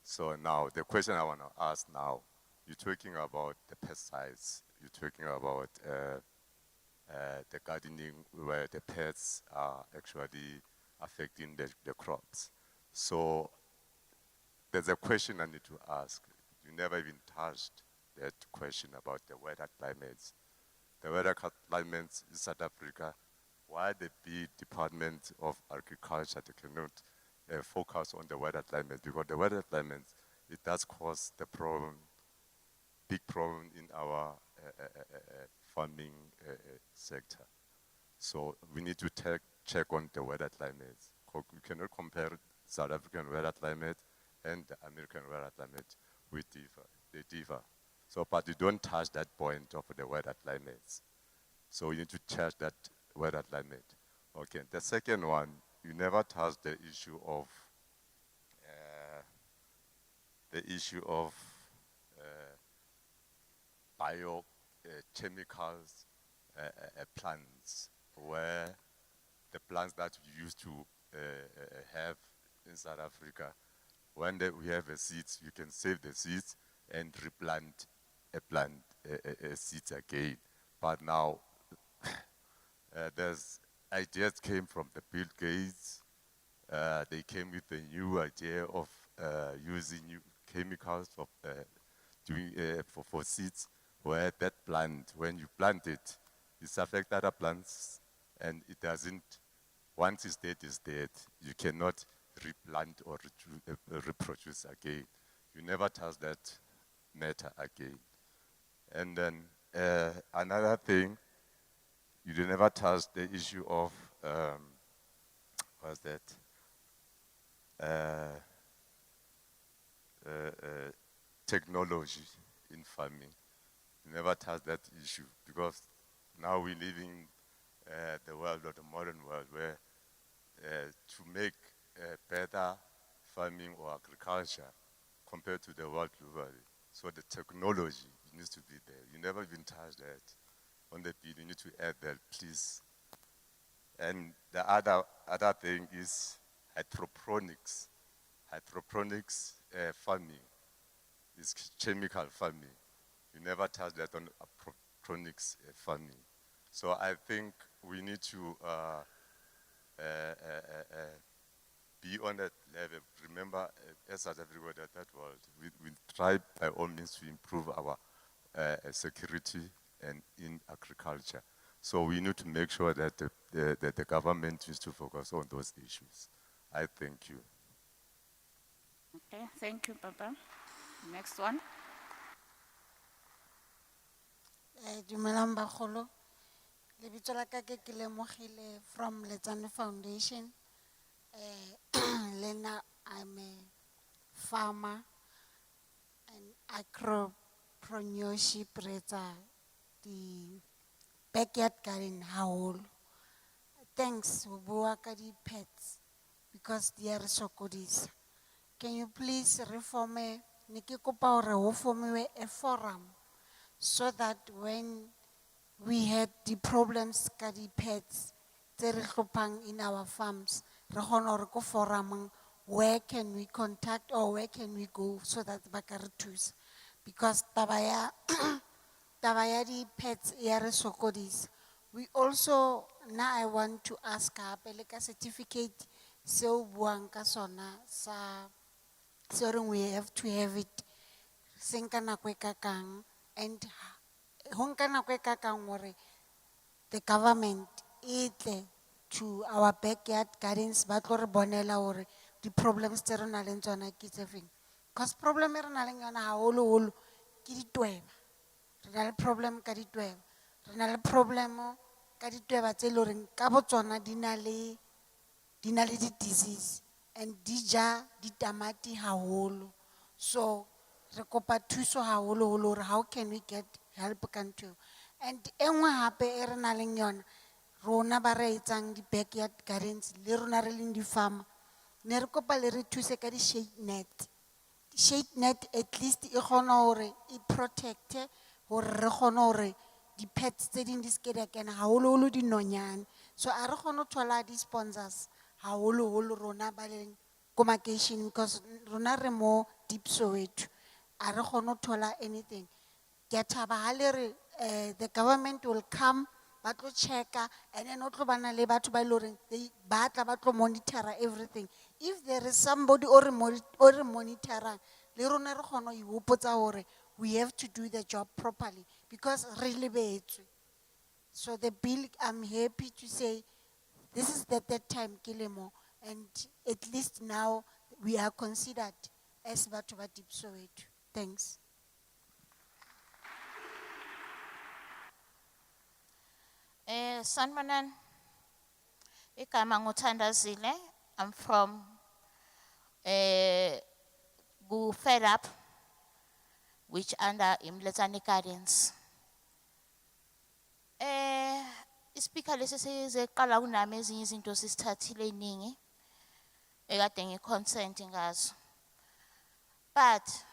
So now, the question I want to ask now, you're talking about the pesticides, you're talking about the gardening where the pests are actually affecting the crops. So there's a question I need to ask. You never even touched that question about the weather climates. The weather climates in South Africa, why the big Department of Agriculture, they cannot focus on the weather climate, because the weather climate, it does cause the problem, big problem in our farming sector. So we need to check on the weather climates. We cannot compare South African weather climate and the American weather climate. They differ. So, but you don't touch that point of the weather climates. So you need to touch that weather climate. Okay, the second one, you never touch the issue of biochemicals plants, where the plants that we used to have in South Africa, when we have a seeds, you can save the seeds and replant a seeds again. But now, there's ideas came from the Bill Gates. They came with a new idea of using new chemicals for seeds, where that plant, when you plant it, it's affect other plants, and it doesn't, once it's dead, you cannot replant or reproduce again. You never touch that matter again. And then another thing, you never touch the issue of, what's that? Technology in farming. You never touch that issue, because now we live in the world of the modern world, where to make better farming or agriculture compared to the world globally. So the technology needs to be there. You never even touch that on the bill. You need to add that, please. And the other thing is hydroponics. Hydroponics farming is chemical farming. You never touch that on hydroponics farming. So I think we need to be on that level. Remember, as South Africa, that world, we try by all means to improve our security and in agriculture. So we need to make sure that the government is to focus on those issues. I thank you. Okay, thank you, Papa. Next one. Dumelang bagolo. Lebitso la ka ke Lemogile from Letsane Foundation. Lena, I'm a farmer and agro-preneurship retsa the backyard garden haholo. Thanks ho bua ka di pets because they are sokodisa. Can you please reform ne ke kopa hore ho formiwe a forum so that when we had the problems ka di pets tse re hlophang in our farms, re kgona hore ko forum where can we contact or where can we go so that ba ka re thusa, because taba ya di pets ya re sokodisa. We also, now I want to ask hape le ka certificate seo buang ka sona sa so we have to have it senka nako e kakang, and ho nka nako e kakang hore the government itle to our backyard gardens ba tlo re bonela hore di problems tse re nang le tsona ke tse feng. Because problem e re nang le yona haholoholo ke ditweba. Re na le problem ka ditweba. Re na le problem ka ditweba tse le horeng ka botsona di na le di-disease and di ja ditamati haholo. So re kopa thuso haholoholo hore how can we get help ka ntho. And engwe hape e re nang le yona, rona ba re etsang di backyard gardens le rona re leng di farmer, ne re kopa le re thuse ka di shade net. Shade net at least e kgona hore e protecte hore re kgona hore di pets tse ding di ske di kena haholoholo dinonyane. So a re kgona ho thola di sponsors haholoholo rona ba leng accommodation because rona re mo deep Soweto. A re kgone ho thola anything. Ke a thaba ha le re, the government will come, ba tlo checka, and then o tlo bana le batho ba e leng hore ba tla ba tlo monitora everything. If there is somebody o re monitorang, le rona re kgone ho ihopotsa hore we have to do the job properly because re lebetswe. So the bill, I'm happy to say, this is the third time Kilemo, and at least now we are considered as batho ba Deep Soweto. Thanks. Sanmanan, igama nguthandazile. I'm from Fed Up, which under Imletsani Guardians. Ispeaker lesi sizeqala kunami ezinye izinto sisithathile eningi ekade ngiconsent ngazo. But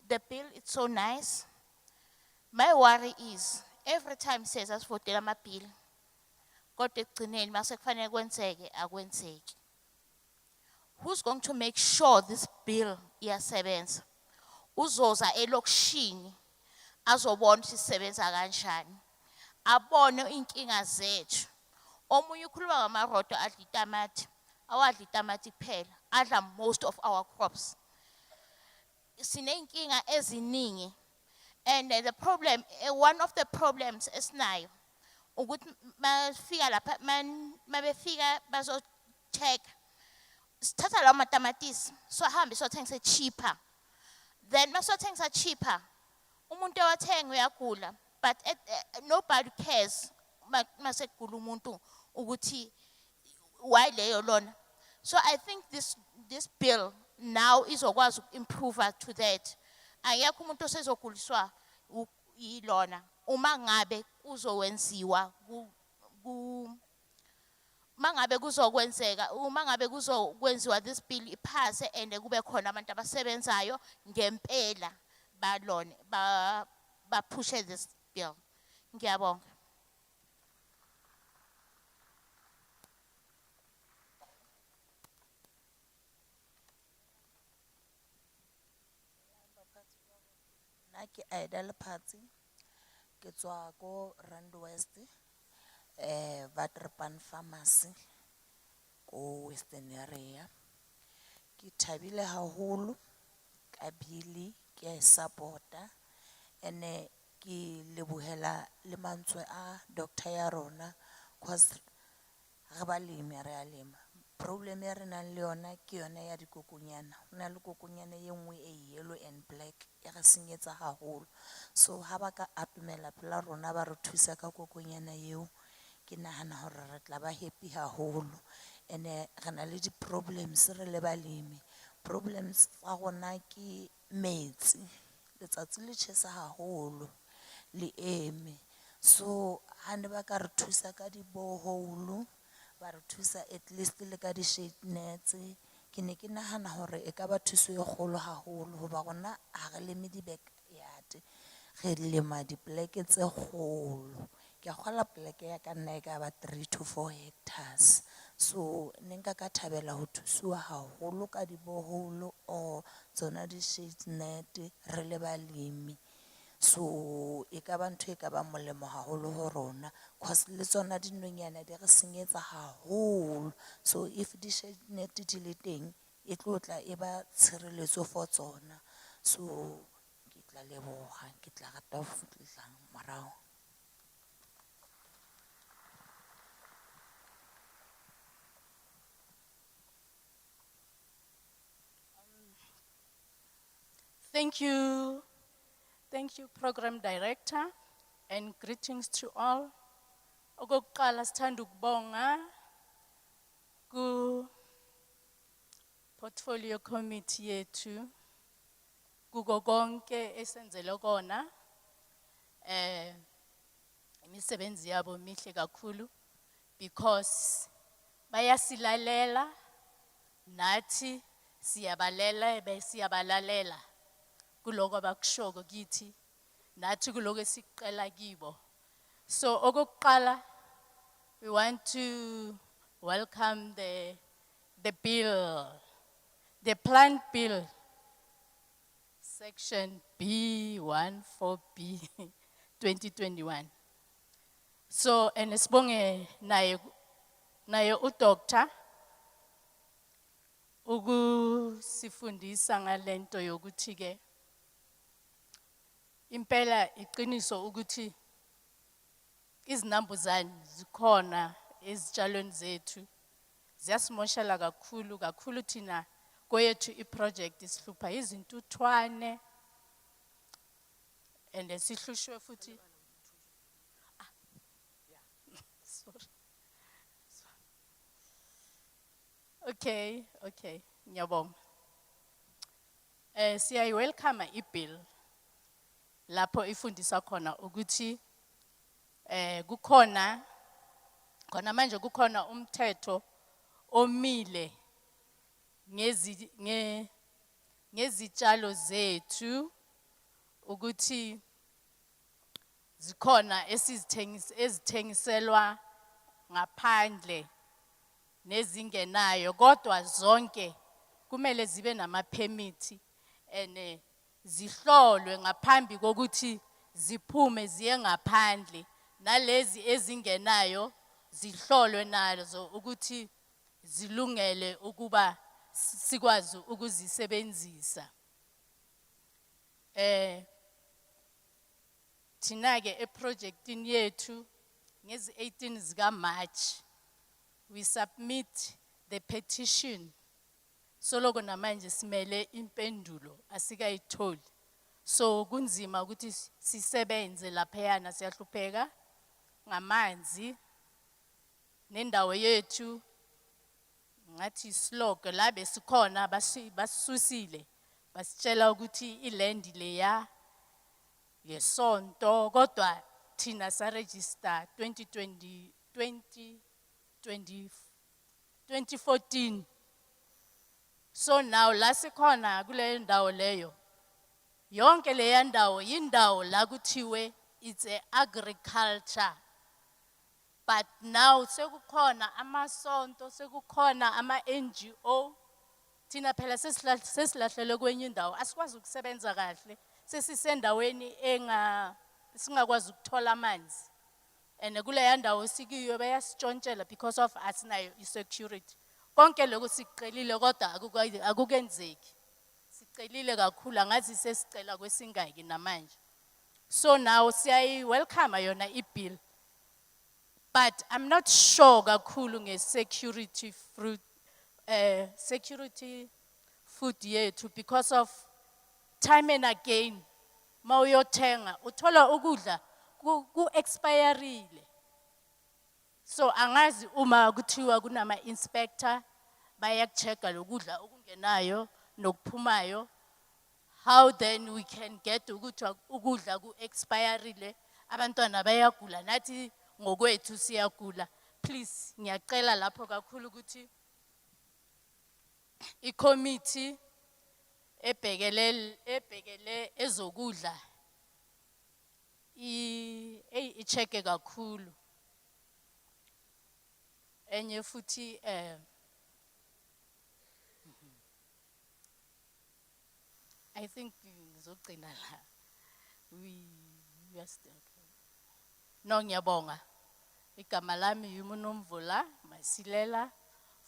the bill, it's so nice. My worry is every time says as for ama bill, kodwa ekugcineni mase kufanele kwenzeke akwenzeki. Who's going to make sure this bill iyasebenza? Uzoza elokishini azobona ukuthi sisebenza kanjani. Abone inkinga zethu. Omunye ukhuluma ngamarodo adla itamati, awadla itamati kuphela, adla most of our crops. Sinenkinga eziningi. And the problem, one of the problems esinayo ukuthi mafika lapha mabefika bazo check sithatha lawo matamatisi so hambe so thengisa cheaper. Then maso thengisa cheaper umuntu ewathenga uyagula, but nobody cares mase kugula umuntu ukuthi why leyo lona. So I think this bill now izokwazi improve to that. Ayekho umuntu osezoguliswa ilona uma ngabe kuzowenziwa mangabe kuzokwenzeka uma ngabe kuzokwenziwa this bill iphase and kube khona abantu abasebenzayo ngempela balone ba push this bill. Ngiyabonga. Naki Idle Party, ke tswa ko Rand West, Vaterpan Pharmacy, ko Western area. Ki thabile haholo, ka bili, ke supporta, ene ki lebohela le mantswe a Dr. Yarona, cause re balemi re a lema. Problem ya re nang le yona ke yona ya dikokonyana. Hona le kokonyana ye nngwe e yellow and black e re senyetsa haholo. So ha ba ka atumela pela rona ba re thusa ka kokonyana eo, ke nahana hore re tla ba happy haholo. Ene re na le di problems re le balemi. Problems tsa rona ke metsi. Letsatsi le tjhesa haholo le eme. So ha ne ba ka re thusa ka di borehole, ba re thusa at least le ka di shade nets, ke ne ke nahana hore e ka ba thuso e kgolo haholo hoba rona ha re leme di backyard, re lema di poleke tse kgolo. Ke a kgola poleke ya ka nna e ka ba 3 to 4 hectares. So ne nka ka thabela ho thusiwa haholo ka di borehole or tsona di shade net re le balemi. So e ka ba ntho e ka ba molemo haholo ho rona, cause le tsona dinonyana di re senyetsa haholo. So if di shade net di le teng e tlo tla e ba tshireletso for tsona. So ke tla leboga, ke tla rata ho futla morao. Thank you, Program Director, and greetings to all. Okokuqala sithanda ukubonga ku Portfolio Committee yethu kuko konke esenzele kona. Imisebenzi yabo mihle kakhulu because bayasilalela nathi siyabalalela kuloko abakushoko kithi nathi kuloko esiqela kibo. So okokuqala we want to welcome the bill the plant bill, section B14B 2021. So, and sibonge naye udoctor ukusifundisa ngalento yokuthi ke impela iqiniso ukuthi izinambuzane zikhona ezitshalweni zethu ziyasimoshela kakhulu thina kwethu iproject isihlupha izintuthwane and sihlushwe futhi sorry. Okay, ngiyabonga. Siyayi-welcome i-bill lapho ifundisa khona ukuthi khona manje kukhona umthetho omile ngezitshalo zethu ukuthi zikhona ezithengiselwa ngaphandle nezingenayo kodwa zonke kumele zibe nama-permit and zihlolwe ngaphambi kokuthi ziphume ziye ngaphandle nalezi ezingenayo zihlolwe nazo ukuthi zilungele ukuba sikwazi ukuzisebenzisa. Thina ke eprojectini yethu ngezi 18 zika March we submit the petition. Soloko namanje simele impendulo asikayitholi. So kunzima ukuthi sisebenze laphayana siyahlupheka ngamanzi nendawo yethu ngathi slog la besikhona basusile basitshela ukuthi iland leya yesonto kodwa thina sa register 2014. So now la sikhona kule ndawo leyo yonke leya ndawo yindawo la kuthiwe it's a agriculture. But now sekukhona amasonto sekukhona ama-NGO thina phela sesilahlelwe kwenye indawo asikwazi ukusebenza kahle sesisendaweni singakwazi ukuthola amanzi and kuleya ndawo sikiyo bayasitshontshela because of asinayo i-security. Konke lokho siqelile kodwa akukenzeki. Siqelile kakhulu angazi sesicela kwesingaki namanje. So now siyayi-welcome yona i-bill. But I'm not sure kakhulu nge-security food yethu because of time and again mawuyothenga uthola ukudla ku-expireile. So angazi uma kuthiwa kunama inspector bayakuchecka lokudla okungenayo nokuphumayo, how then we can get ukuthi ukudla ku-expireile abantwana bayagula nathi ngokwethu siyagula. Please ngiyacela lapho kakhulu ukuthi i-committee ebhekele ezokudla i-checke kakhulu. Enye futhi I think ngizogcina la. We are still. No ngiyabonga. Igama lami uMnomvula Masilela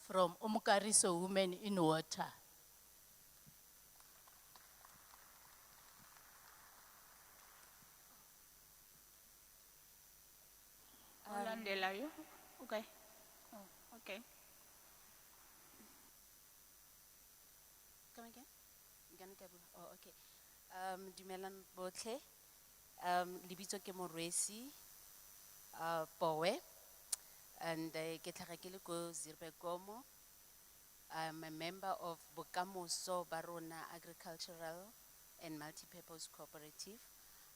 from Umkariso Women in Water. Olandela yo? Okay. Oh, okay. Come again? Oh, okay. Dumelang botlhe. Libitso ke Morwesi Powe. And ke tlhaga ke le ko Zirbekomo. I'm a member of Bokamoso Barona Agricultural and Multipurpose Cooperative.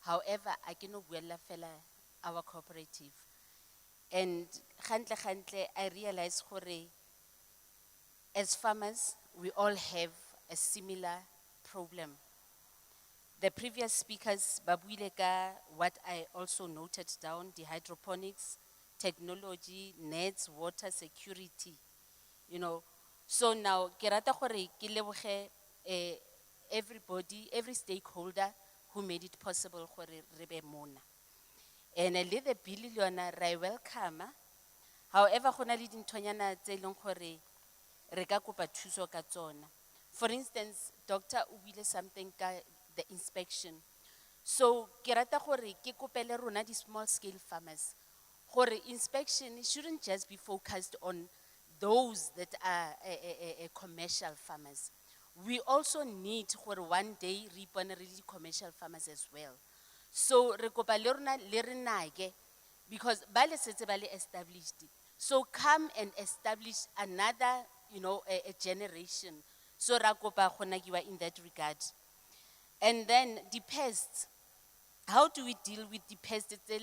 However, I cannot buela fela our cooperative. And khantle, I realize gore as farmers, we all have a similar problem. The previous speakers, babuile ka what I also noted down, the hydroponics, technology, nets, water security, So now, ke rata gore ke leboge everybody, every stakeholder who made it possible gore re be mona. And le the bill le yona ra e welcome. However, go na le dinthonyana tse e leng gore re ka kopa thuso ka tsona. For instance, Doctor o buile something ka the inspection. So ke rata gore ke kopele rona di small scale farmers gore inspection shouldn't just be focused on those that are commercial farmers. We also need gore one day re ipone re le di commercial farmers as well. So re kopa le rona le re nage because ba le setse ba le established. So come and establish another, a generation. So ra kopa go nagiwa in that regard. And then the pests. How do we deal with the pests? They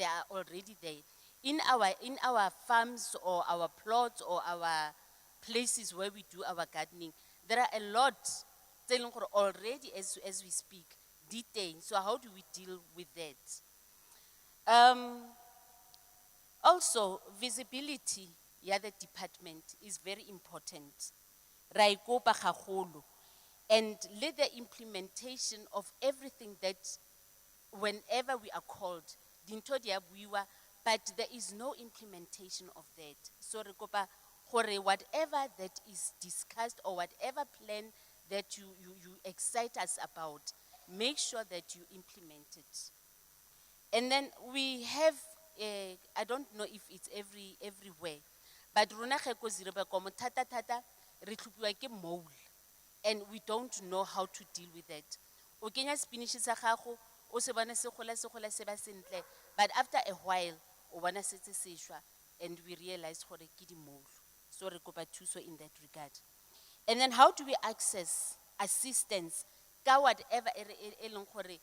are already there. In our farms or our plots or our places where we do our gardening, there are a lot already as we speak, detained. So how do we deal with that? Also, visibility, the department is very important. Raikopa gagolo. And let the implementation of everything that whenever we are called, dinto di a buiwa, but there is no implementation of that. So re kopa gore whatever that is discussed or whatever plan that you excite us about, make sure that you implement it. And then we have, I don't know if it's everywhere, but rona ge ko Ziribeko thata re tlhopiwa ke mole, and we don't know how to deal with that. O kenya spinach sa gago, o se bona se gola se ba sentle, but after a while o bona setse se shwa, and we realize gore ke di mole. So re kopa thuso in that regard. And then how do we access assistance ka whatever e leng gore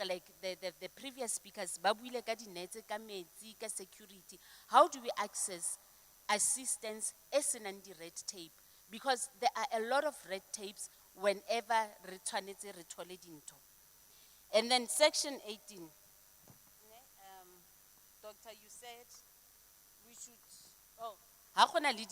like the previous speakers ba buile ka dinetse ka metsi ka security. How do we access assistance as in the red tape? Because there are a lot of red tapes whenever re tshwanetse re thole dinto. And then section 18. Doctor, you said we should, ha gona le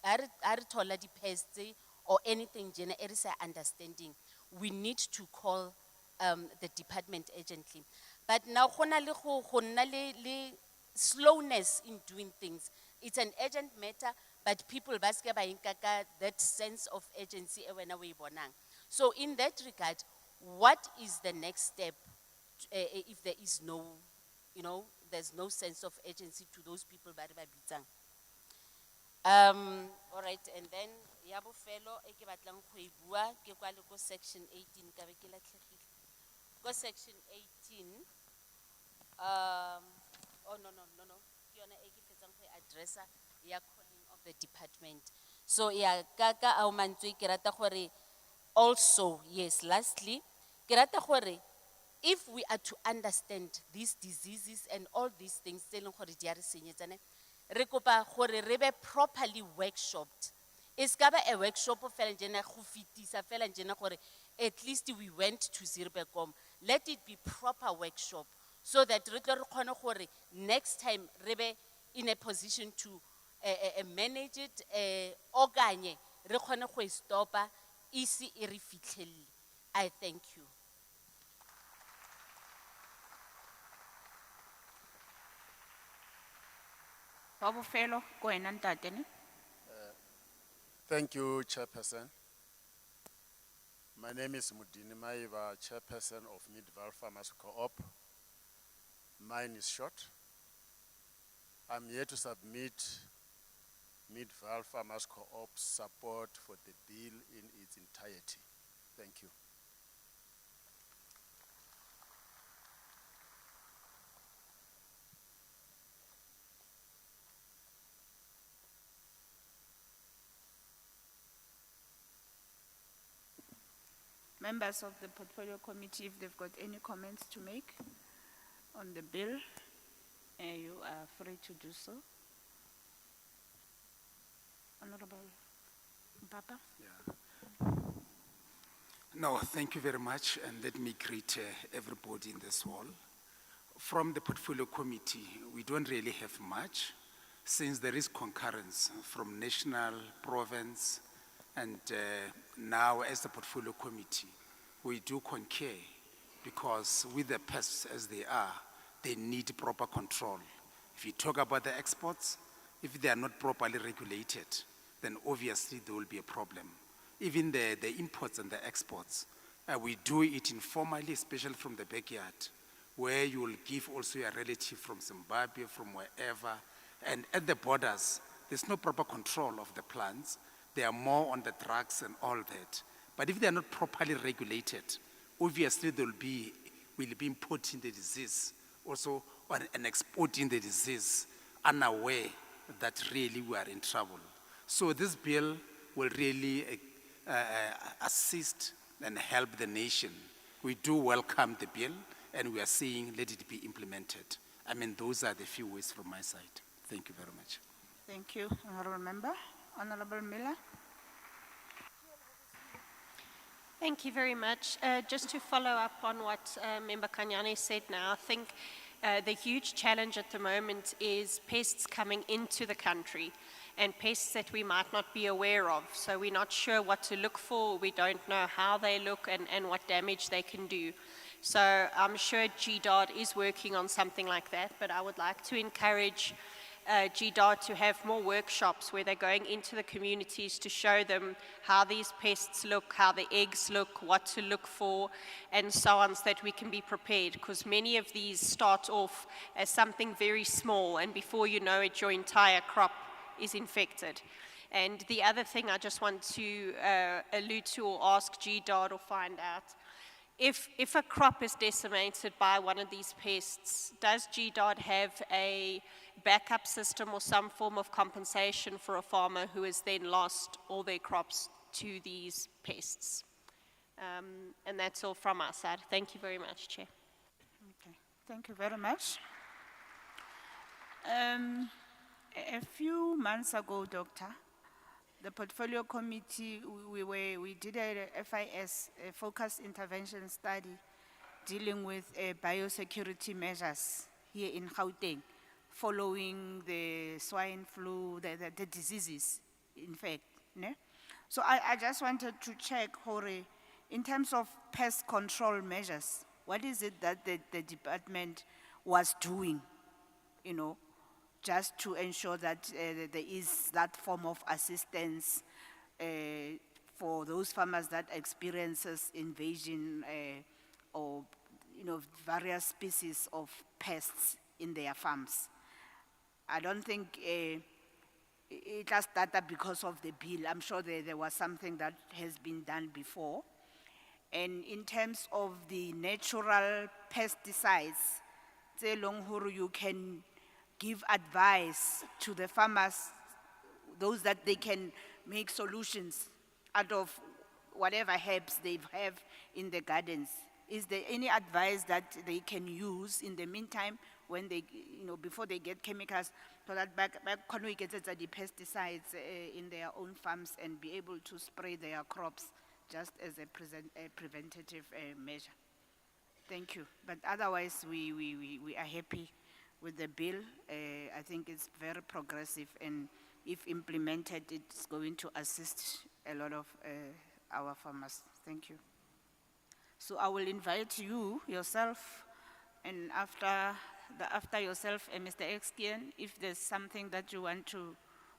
ha re thola di pests or anything jena e re sa understanding, we need to call the department urgently. But now gona le slowness in doing things. It's an urgent matter, but people baske ba inkaka that sense of urgency when we bonang. So in that regard, what is the next step if there is no, there's no sense of urgency to those people ba re ba bitsang? All right, and then ya bofelo e ke batlang go e bua ke kwa le ko section 18 ka be ke latlhegile. Go section 18 oh no ke yona e ke fetsang go addressa ya calling of the department. So ya ka au mantswe ke rata gore also, yes, lastly ke rata gore if we are to understand these diseases and all these things tse leng gore di a re senyetsane, re kopa gore re be properly workshopped. Is ka ba a workshop fela njena go fitisa fela njena gore at least we went to Zirbekom. Let it be proper workshop so that re tlo re kgone gore next time re be in a position to manage it, oganye re kgone go stopa isi e re fitlhelele. I thank you. Wabofelo, go wena ntate ne? Thank you, Chairperson. My name is Mudini Maiva, Chairperson of Midval Farmers Co-op. Mine is short. I'm here to submit Midval Farmers Co-op support for the bill in its entirety. Thank you. Members of the Portfolio Committee, if they've got any comments to make on the bill, you are free to do so. Honorable Papa? No, thank you very much, and let me greet everybody in this hall. From the Portfolio Committee, we don't really have much since there is concurrence from national, province, and now as the portfolio committee, we do concur because with the pests as they are, they need proper control. If you talk about the exports, if they are not properly regulated, then obviously there will be a problem. Even the imports and the exports, we do it informally, especially from the backyard, where you will give also your relative from Zimbabwe, from wherever, and at the borders, there's no proper control of the plants. They are more on the drugs and all that. But if they are not properly regulated, obviously they will be importing the disease, also and exporting the disease, unaware that really we are in trouble. So this bill will really assist and help the nation. We do welcome the bill, and we are saying let it be implemented. I mean, those are the few words from my side. Thank you very much. Thank you, Honorable Member. Honorable Miller. Thank you very much. Just to follow up on what Member Kanyane said now, I think the huge challenge at the moment is pests coming into the country and pests that we might not be aware of. So we're not sure what to look for, we don't know how they look and what damage they can do. So I'm sure GDOT is working on something like that, but I would like to encourage GDOT to have more workshops where they're going into the communities to show them how these pests look, how the eggs look, what to look for, and so on, so that we can be prepared, because many of these start off as something very small, and before you know it, your entire crop is infected. And the other thing I just want to allude to or ask GDOT or find out, if a crop is decimated by one of these pests, does GDOT have a backup system or some form of compensation for a farmer who has then lost all their crops to these pests? And that's all from our side. Thank you very much, Chair. Okay, thank you very much. A few months ago, Doctor, the portfolio committee, we did a FIS, a focused intervention study dealing with biosecurity measures here in Gauteng, following the swine flu, the diseases, in fact. Ne? So I just wanted to check, Hore, in terms of pest control measures, what is it that the department was doing, you know, just to ensure that there is that form of assistance for those farmers that experiences invasion or, you know, various species of pests in their farms? I don't think it just started because of the bill. I'm sure there was something that has been done before. And in terms of the natural pesticides, you can give advice to the farmers, those that they can make solutions out of whatever herbs they have in the gardens. Is there any advice that they can use in the meantime when they, you know, before they get chemicals, so that back when we get the pesticides in their own farms and be able to spray their crops just as a preventative measure? Thank you. But otherwise, we are happy with the bill. I think it's very progressive, and if implemented, it's going to assist a lot of our farmers. Thank you. So I will invite you, yourself, and after yourself, Mr. Exkian, if there's something that you want to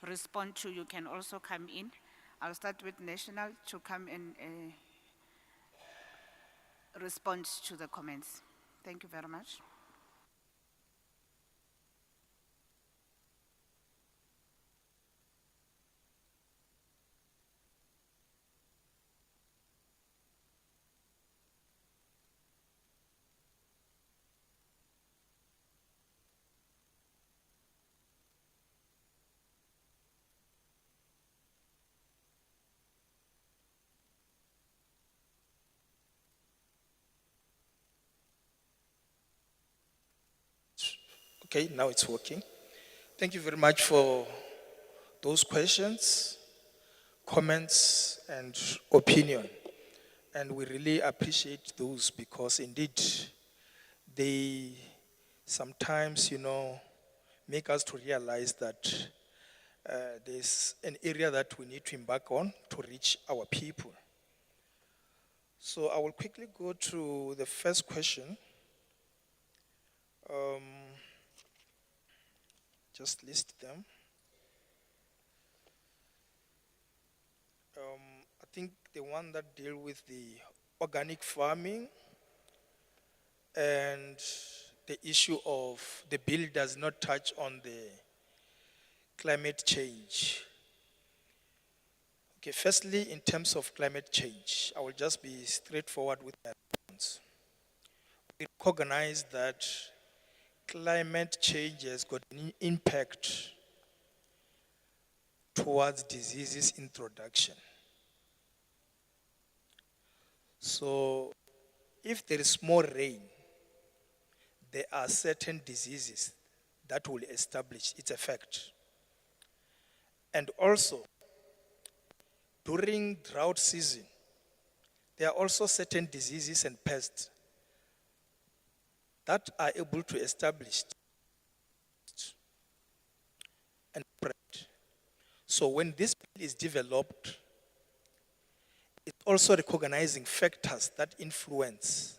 respond to, you can also come in. I'll start with National to come and respond to the comments. Thank you very much. Okay, now it's working. Thank you very much for those questions, comments, and opinion. And we really appreciate those because indeed they sometimes, you know, make us to realize that there's an area that we need to embark on to reach our people. So I will quickly go to the first question. Just list them. I think the one that deal with the organic farming and the issue of the bill does not touch on the climate change. Okay, firstly, in terms of climate change, I will just be straightforward with my response. We recognize that climate change has got an impact towards diseases introduction. So, if there is more rain, there are certain diseases that will establish its effect. And also, during drought season, there are also certain diseases and pests that are able to establish and spread. So when this bill is developed, it's also recognizing factors that influence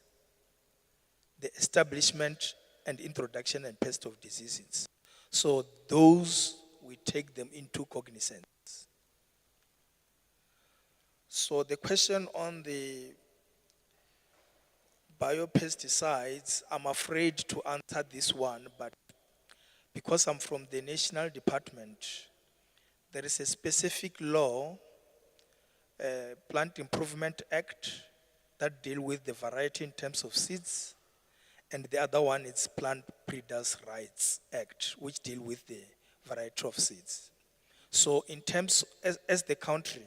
the establishment and introduction and pest of diseases. So those, we take them into cognizance. So the question on the biopesticides, I'm afraid to answer this one, but because I'm from the National Department, there is a specific law, Plant Improvement Act, that deal with the variety in terms of seeds, and the other one is Plant Breeders' Rights Act, which deal with the variety of seeds. So in terms, as the country,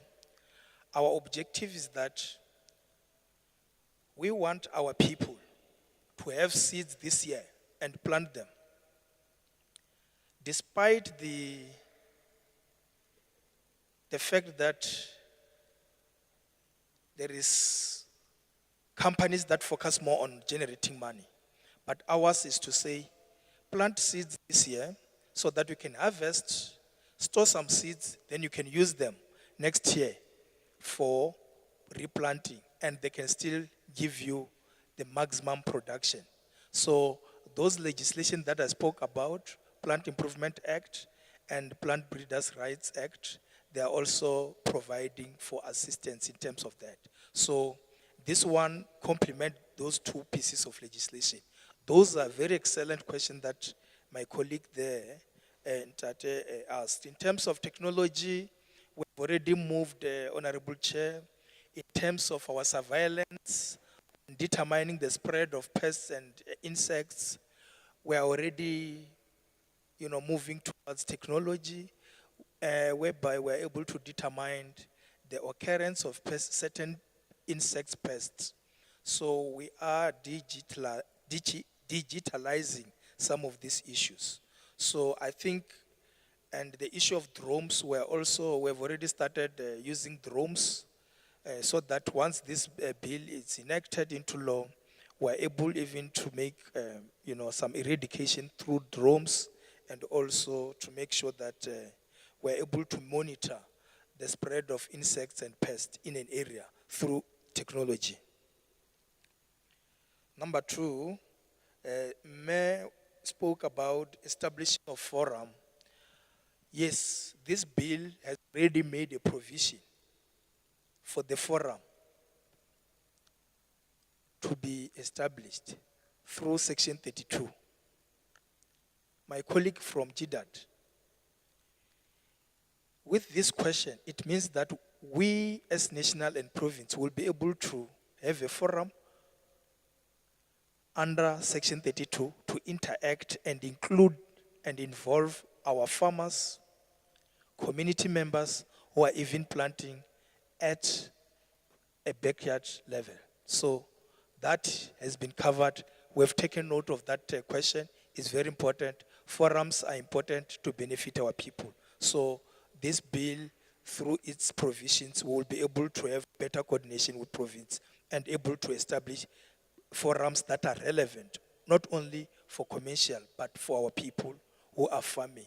our objective is that we want our people to have seeds this year and plant them. Despite the fact that there is companies that focus more on generating money, but ours is to say, plant seeds this year so that you can harvest, store some seeds, then you can use them next year for replanting, and they can still give you the maximum production. So those legislation that I spoke about, Plant Improvement Act and Plant Breeders' Rights Act, they are also providing for assistance in terms of that. So this one complement those two pieces of legislation. Those are very excellent questions that my colleague there, Ntate, asked. In terms of technology, we've already moved, Honorable Chair, in terms of our surveillance, determining the spread of pests and insects. We are already, moving towards technology, whereby we're able to determine the occurrence of pests, certain insect pests. So we are digitalizing some of these issues. So I think, and the issue of drones, we've already started using drones, so that once this bill is enacted into law, we're able even to make, some eradication through drones, and also to make sure that we're able to monitor the spread of insects and pests in an area through technology. Number two, Mayor spoke about establishing a forum. Yes, this bill has already made a provision for the forum to be established through Section 32. My colleague from GDAD, with this question, it means that we as national and province will be able to have a forum under Section 32 to interact and include and involve our farmers, community members who are even planting at a backyard level. So that has been covered. We've taken note of that question. It's very important. Forums are important to benefit our people. So this bill, through its provisions, will be able to have better coordination with province and able to establish forums that are relevant, not only for commercial, but for our people who are farming,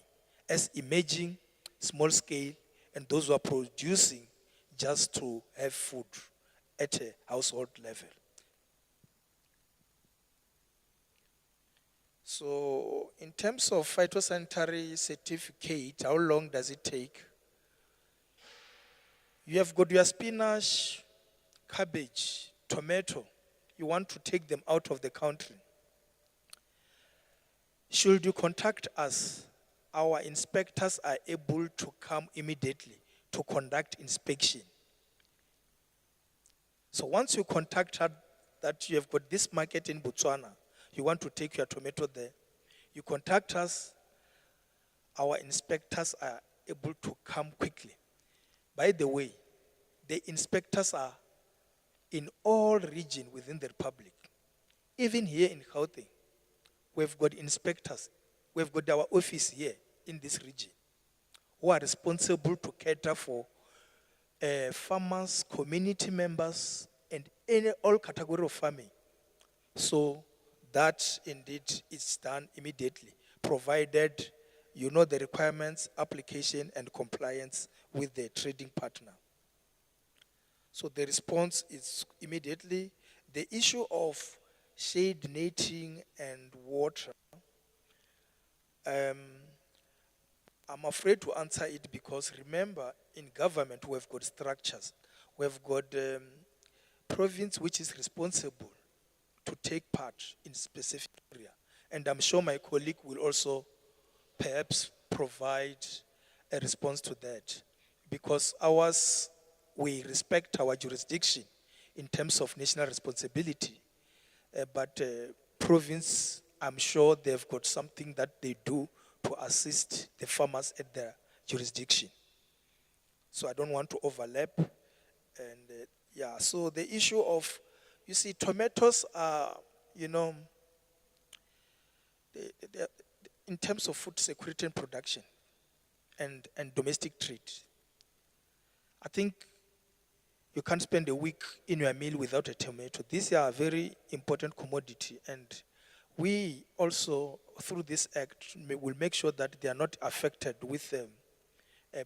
as emerging, small scale, and those who are producing just to have food at a household level. So in terms of phytosanitary certificate, how long does it take? You have got your spinach, cabbage, tomato. You want to take them out of the country. Should you contact us, our inspectors are able to come immediately to conduct inspection. So once you contact us that you have got this market in Botswana, you want to take your tomato there, you contact us, our inspectors are able to come quickly. By the way, the inspectors are in all regions within the Republic. Even here in Gauteng, we've got inspectors. We've got our office here in this region who are responsible to cater for farmers, community members, and all category of farming. So that indeed is done immediately, provided you know the requirements, application, and compliance with the trading partner. So the response is immediately. The issue of shade netting and water, I'm afraid to answer it because remember, in government we have got structures. We have got province which is responsible to take part in specific area. And I'm sure my colleague will also perhaps provide a response to that. Because ours, we respect our jurisdiction in terms of national responsibility. But province, I'm sure they've got something that they do to assist the farmers at their jurisdiction. So I don't want to overlap. And yeah, so the issue of, you see, tomatoes are, you know, they in terms of food security and production and domestic trade, I think you can't spend a week in your meal without a tomato. These are a very important commodity, and we also, through this act, will make sure that they are not affected with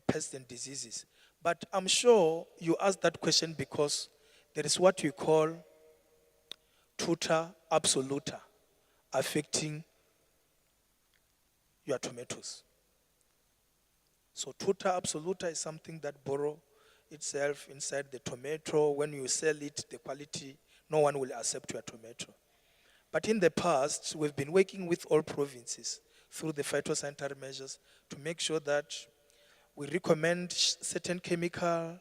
pests and diseases. But I'm sure you asked that question because there is what we call tuta absoluta affecting your tomatoes. So tuta absoluta is something that burrow itself inside the tomato. When you sell it, the quality, no one will accept your tomato. But in the past, we've been working with all provinces through the phytosanitary measures to make sure that we recommend certain chemical,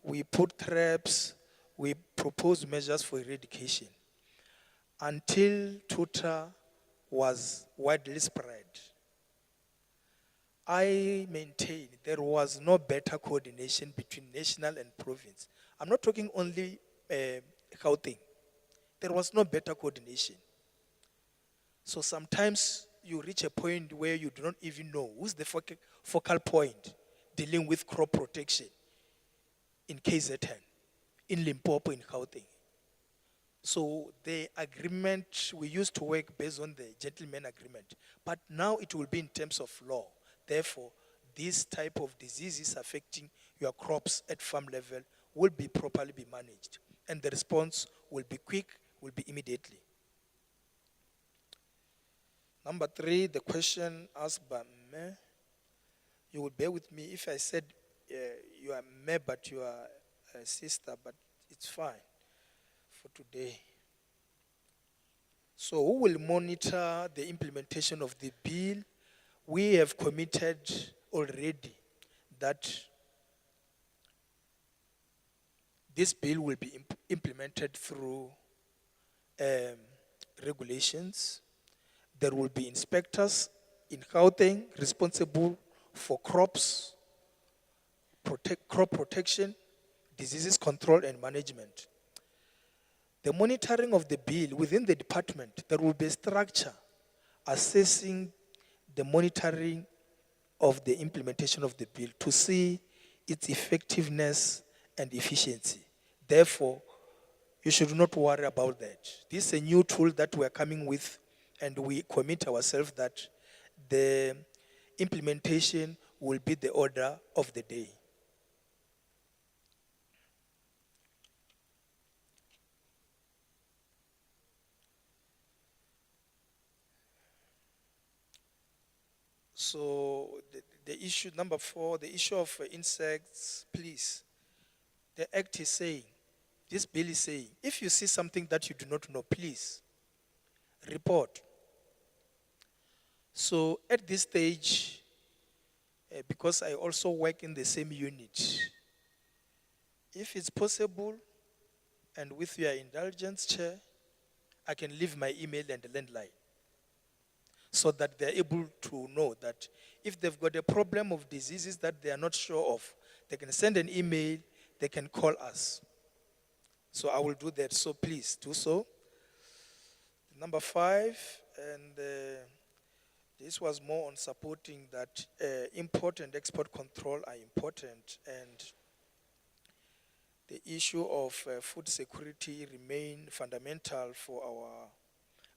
we put traps, we propose measures for eradication. Until tuta was widely spread, I maintain there was no better coordination between national and province. I'm not talking only Gauteng. There was no better coordination. So sometimes you reach a point where you do not even know who's the focal point dealing with crop protection in KZN, in Limpopo, in Gauteng. So the agreement, we used to work based on the gentleman agreement, but now it will be in terms of law. Therefore, this type of diseases affecting your crops at farm level will be properly be managed. And the response will be quick, will be immediately. Number 3, the question asked by me. You will bear with me if I said you are me, but you are a sister, but it's fine for today. So who will monitor the implementation of the bill? We have committed already that this bill will be implemented through regulations. There will be inspectors in Gauteng responsible for crops, crop protection, diseases control and management. The monitoring of the bill within the department, there will be a structure assessing the monitoring of the implementation of the bill to see its effectiveness and efficiency. Therefore, you should not worry about that. This is a new tool that we are coming with, and we commit ourselves that the implementation will be the order of the day. So the issue number 4, the issue of insects, please. The act is saying, this bill is saying, if you see something that you do not know, please report. So at this stage, because I also work in the same unit, if it's possible, and with your indulgence, Chair, I can leave my email and the landline so that they're able to know that if they've got a problem of diseases that they are not sure of, they can send an email, they can call us. So I will do that, so please do so. Number 5, and this was more on supporting that import and export control are important, and the issue of food security remain fundamental for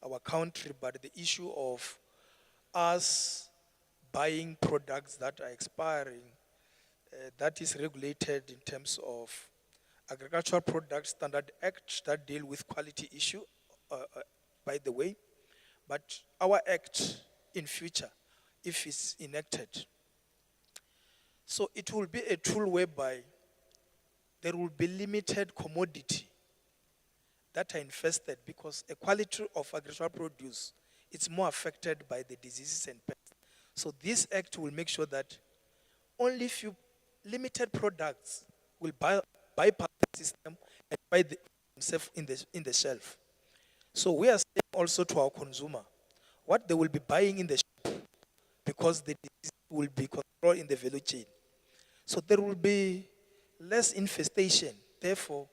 our country, but the issue of us buying products that are expiring, that is regulated in terms of Agricultural Products Standard Act that deal with quality issue, by the way. But our act in future, if it's enacted, so it will be a tool whereby there will be limited commodity that are infested, because a quality of agricultural produce, it's more affected by the diseases and pests. So this act will make sure that only few limited products will bypass the system and buy themselves in the shelf. So we are saying also to our consumer, what they will be buying in the shelf, because the disease will be controlled in the value chain. So there will be less infestation. Therefore,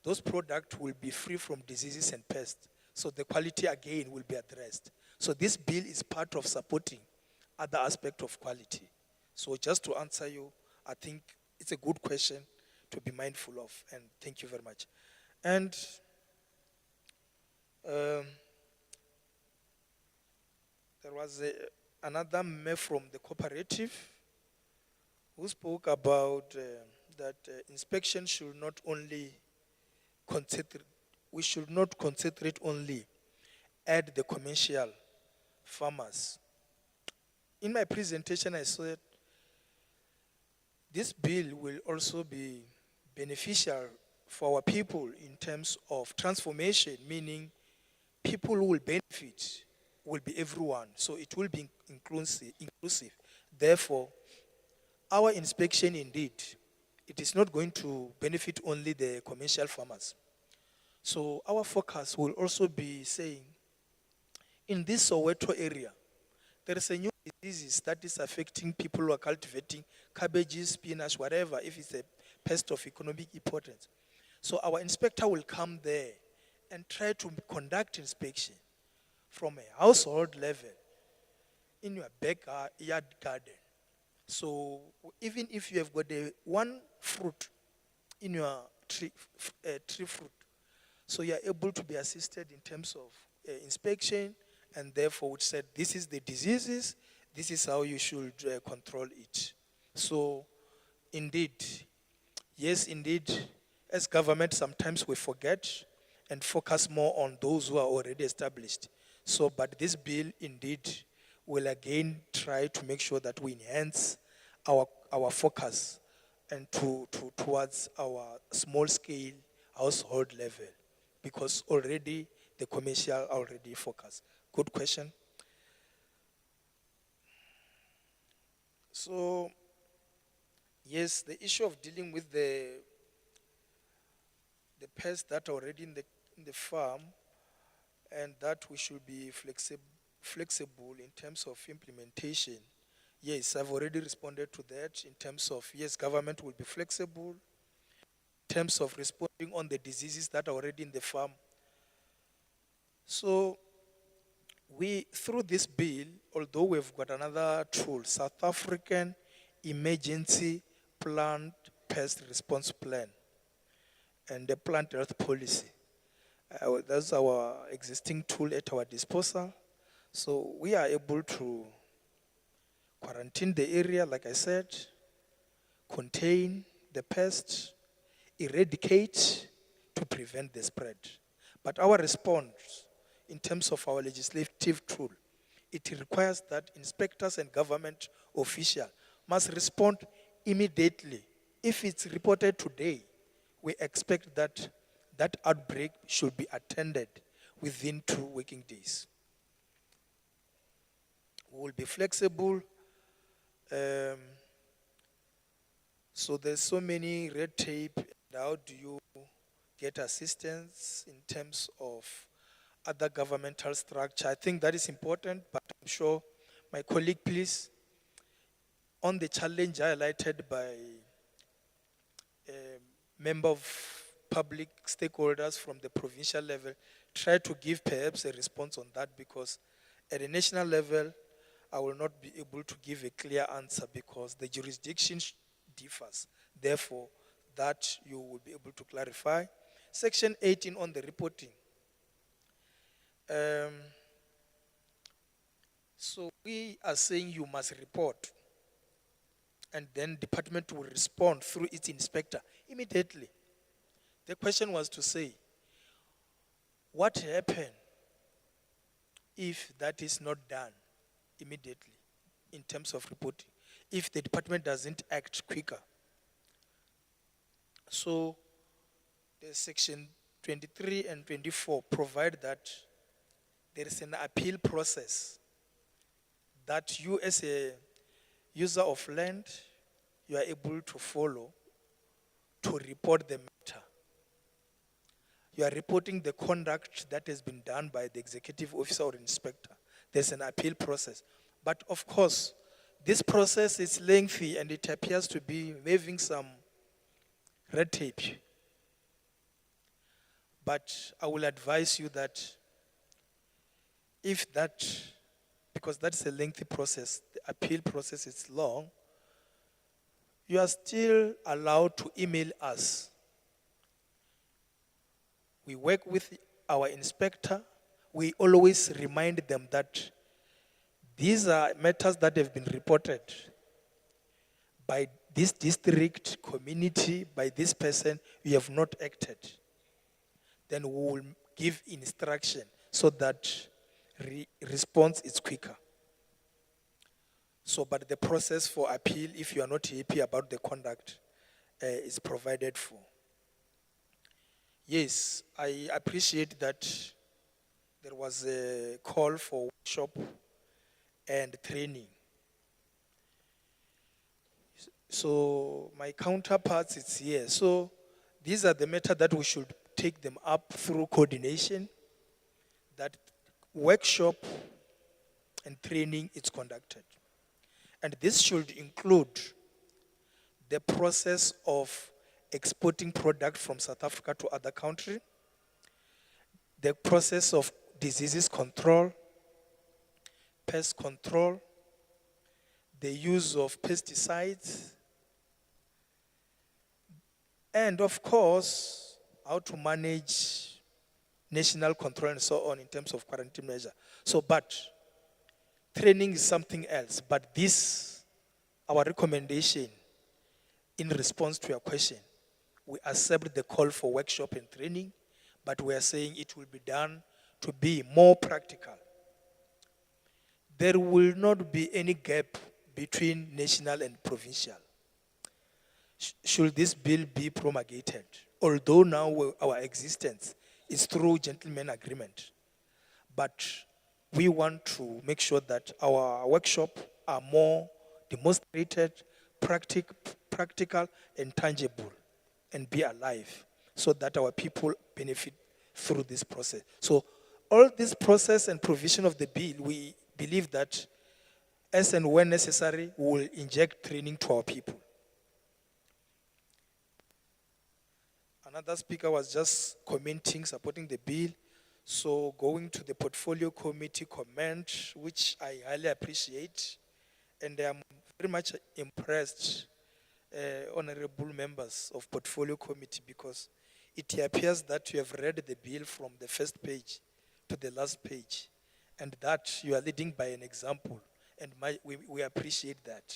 those products will be free from diseases and pests. So the quality again will be addressed. So this bill is part of supporting other aspect of quality. So just to answer you, I think it's a good question to be mindful of, and thank you very much. And there was another member from the cooperative who spoke about that inspection should not only we should not concentrate only at the commercial farmers. In my presentation, I said this bill will also be beneficial for our people in terms of transformation, meaning people who will benefit will be everyone. So it will be inclusive. Therefore, our inspection indeed, it is not going to benefit only the commercial farmers. So our focus will also be saying, in this Soweto area, there is a new disease that is affecting people who are cultivating cabbages, spinach, whatever, if it's a pest of economic importance. So our inspector will come there and try to conduct inspection from a household level in your backyard garden. So even if you have got one fruit in your tree fruit, so you are able to be assisted in terms of inspection, and therefore which said this is the diseases, this is how you should control it. So indeed, yes, indeed, as government sometimes we forget and focus more on those who are already established. So, but this bill indeed will again try to make sure that we enhance our focus and towards our small scale household level, because already the commercial already focus. Good question. So, yes, the issue of dealing with the pests that are already in the farm, and that we should be flexible in terms of implementation. Yes, I've already responded to that in terms of, yes, government will be flexible in terms of responding on the diseases that are already in the farm. So we, through this bill, although we've got another tool, South African Emergency Plant Pest Response Plan and the Plant Health Policy. That's our existing tool at our disposal. So we are able to quarantine the area, like I said, contain the pest, eradicate to prevent the spread. But our response in terms of our legislative tool, it requires that inspectors and government officials must respond immediately. If it's reported today, we expect that that outbreak should be attended within 2 working days. We will be flexible. So there's so many red tape. How do you get assistance in terms of other governmental structure? I think that is important, but I'm sure my colleague, please, on the challenge highlighted by a member of public stakeholders from the provincial level, try to give perhaps a response on that, because at a national level, I will not be able to give a clear answer because the jurisdiction differs. Therefore, that you will be able to clarify. Section 18 on the reporting. So we are saying you must report, and then department will respond through its inspector immediately. The question was to say, what happens if that is not done immediately in terms of reporting, if the department doesn't act quicker? So the section 23 and 24 provide that there is an appeal process that you as a user of land, you are able to follow to report the matter. You are reporting the conduct that has been done by the executive officer or inspector. There's an appeal process. But of course, this process is lengthy and it appears to be having some red tape. But I will advise you that if that, because that's a lengthy process, the appeal process is long, you are still allowed to email us. We work with our inspector. We always remind them that these are matters that have been reported by this district, community, by this person. You have not acted. Then we will give instruction so that response is quicker. So, but the process for appeal, if you are not happy about the conduct, is provided for. Yes, I appreciate that there was a call for workshop and training. So my counterparts is here. So these are the matters that we should take them up through coordination, that workshop and training is conducted. And this should include the process of exporting product from South Africa to other countries, the process of diseases control, pest control, the use of pesticides, and of course, how to manage national control and so on in terms of quarantine measure. So, but training is something else. But this, our recommendation in response to your question, we accept the call for workshop and training, but we are saying it will be done to be more practical. There will not be any gap between national and provincial. Should this bill be promulgated, although now our existence is through gentleman agreement, but we want to make sure that our workshop are more demonstrated, practical and tangible, and be alive, so that our people benefit through this process. So all this process and provision of the bill, we believe that as and when necessary, we will inject training to our people. Another speaker was just commenting, supporting the bill. So going to the portfolio committee comment, which I highly appreciate, and I'm very much impressed, honorable members of portfolio committee, because it appears that you have read the bill from the first page to the last page, and that you are leading by an example. and we appreciate that.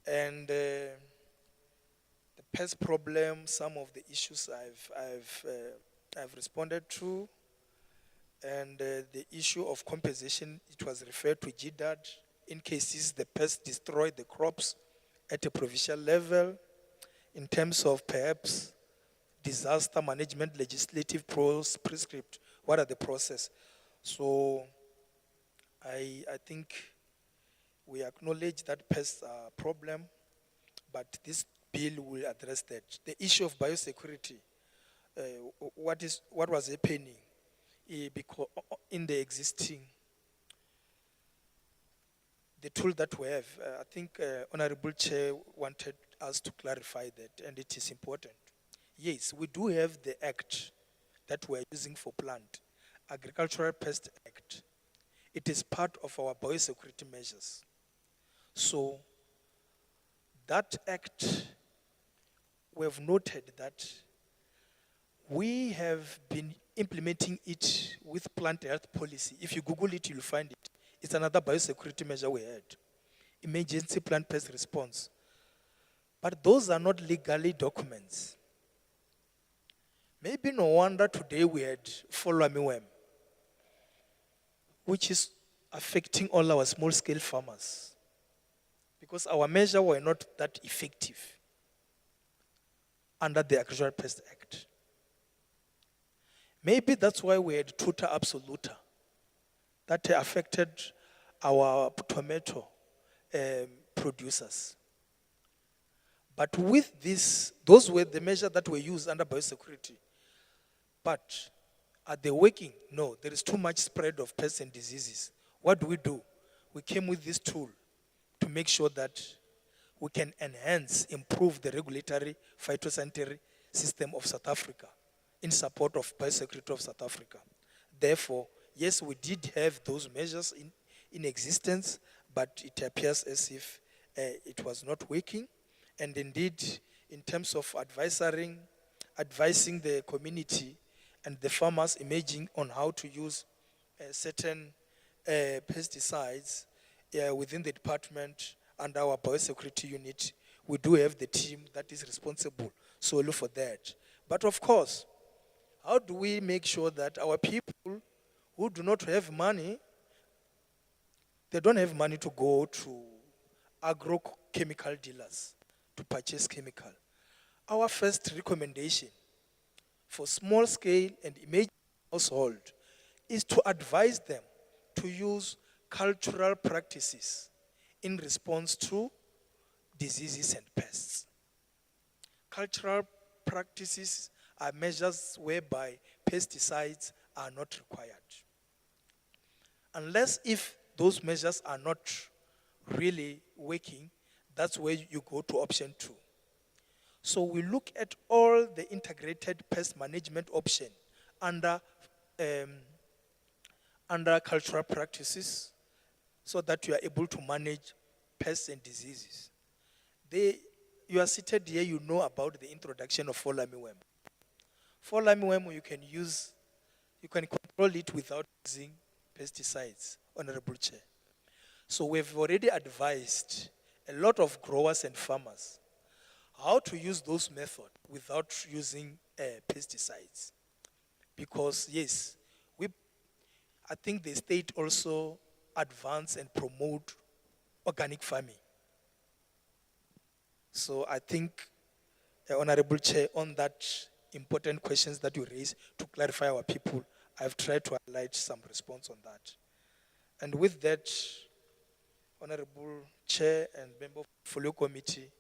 And the pest problem, some of the issues I've responded to, and the issue of compensation, it was referred to GDAD in cases the pests destroy the crops at a provincial level. In terms of perhaps disaster management legislative prescript, what are the process? So I think we acknowledge that pests are a problem, but this bill will address that. The issue of biosecurity, what was happening because in the existing, the tool that we have, I think Honorable Chair wanted us to clarify that, and it is important. Yes, we do have the act that we're using for plant, Agricultural Pest Act. It is part of our biosecurity measures. So that act, we have noted that we have been implementing it with plant health policy. If you Google it, you'll find it. It's another biosecurity measure we had. Emergency plant pest response. But those are not legally documents. Maybe no wonder today we had follow me worm, which is affecting all our small-scale farmers, because our measures were not that effective under the Agricultural Pest Act. Maybe that's why we had tuta absoluta that affected our tomato producers. But with this, those were the measures that were used under biosecurity. But are they working? No, there is too much spread of pests and diseases. What do? We came with this tool to make sure that we can enhance, improve the regulatory phytosanitary system of South Africa in support of biosecurity of South Africa. Therefore, yes, we did have those measures in existence, but it appears as if it was not working. And indeed, in terms of advising the community and the farmers emerging on how to use certain pesticides within the department and our biosecurity unit, we do have the team that is responsible solely for that. But of course, how do we make sure that our people who do not have money, they don't have money to go to agrochemical dealers to purchase chemical? Our first recommendation for small scale and emerging household is to advise them to use cultural practices in response to diseases and pests. Cultural practices are measures whereby pesticides are not required. Unless if those measures are not really working, that's where you go to option 2. So we look at all the integrated pest management option under cultural practices so that you are able to manage pests and diseases. You are seated here, you know about the introduction of fall armyworm. Fall armyworm you can control it without using pesticides, Honorable Chair. So we've already advised a lot of growers and farmers how to use those methods without using pesticides. Because yes, I think the state also advance and promote organic farming. So I think, Honorable Chair, on that important questions that you raised to clarify our people, I've tried to highlight some response on that. And with that, Honorable Chair and member of the Portfolio Committee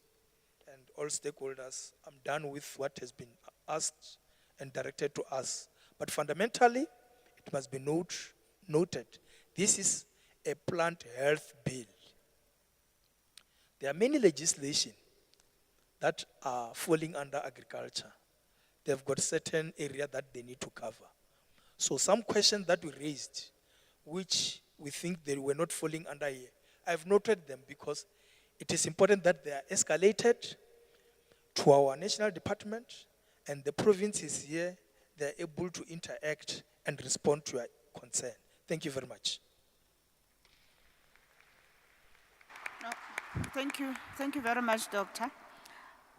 and all stakeholders, I'm done with what has been asked and directed to us. But fundamentally, it must be noted, this is a plant health bill. There are many legislation that are falling under agriculture. They've got certain area that they need to cover. So some questions that we raised, which we think they were not falling under here, I've noted them because it is important that they are escalated to our national department, and the provinces here, they're able to interact and respond to your concern. Thank you very much. Thank you very much, Doctor.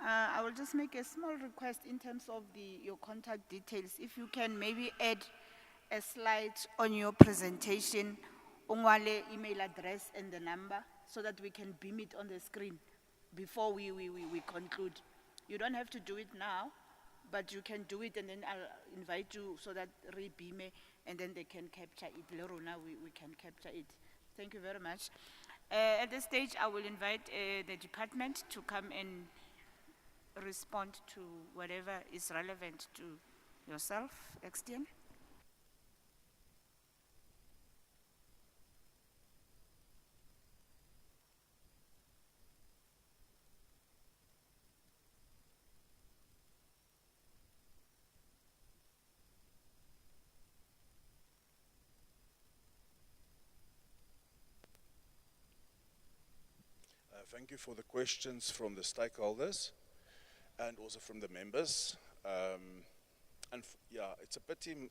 I will just make a small request in terms of your contact details. If you can maybe add a slide on your presentation, ungwale email address and the number, so that we can beam it on the screen before we conclude. You don't have to do it now, but you can do it, and then I'll invite you so that beam it, and then they can capture it. Lerona, we can capture it. Thank you very much. At this stage, I will invite the department to come and respond to whatever is relevant to yourself, Extian. Thank you for the questions from the stakeholders and also from the members. Yeah, it's a pity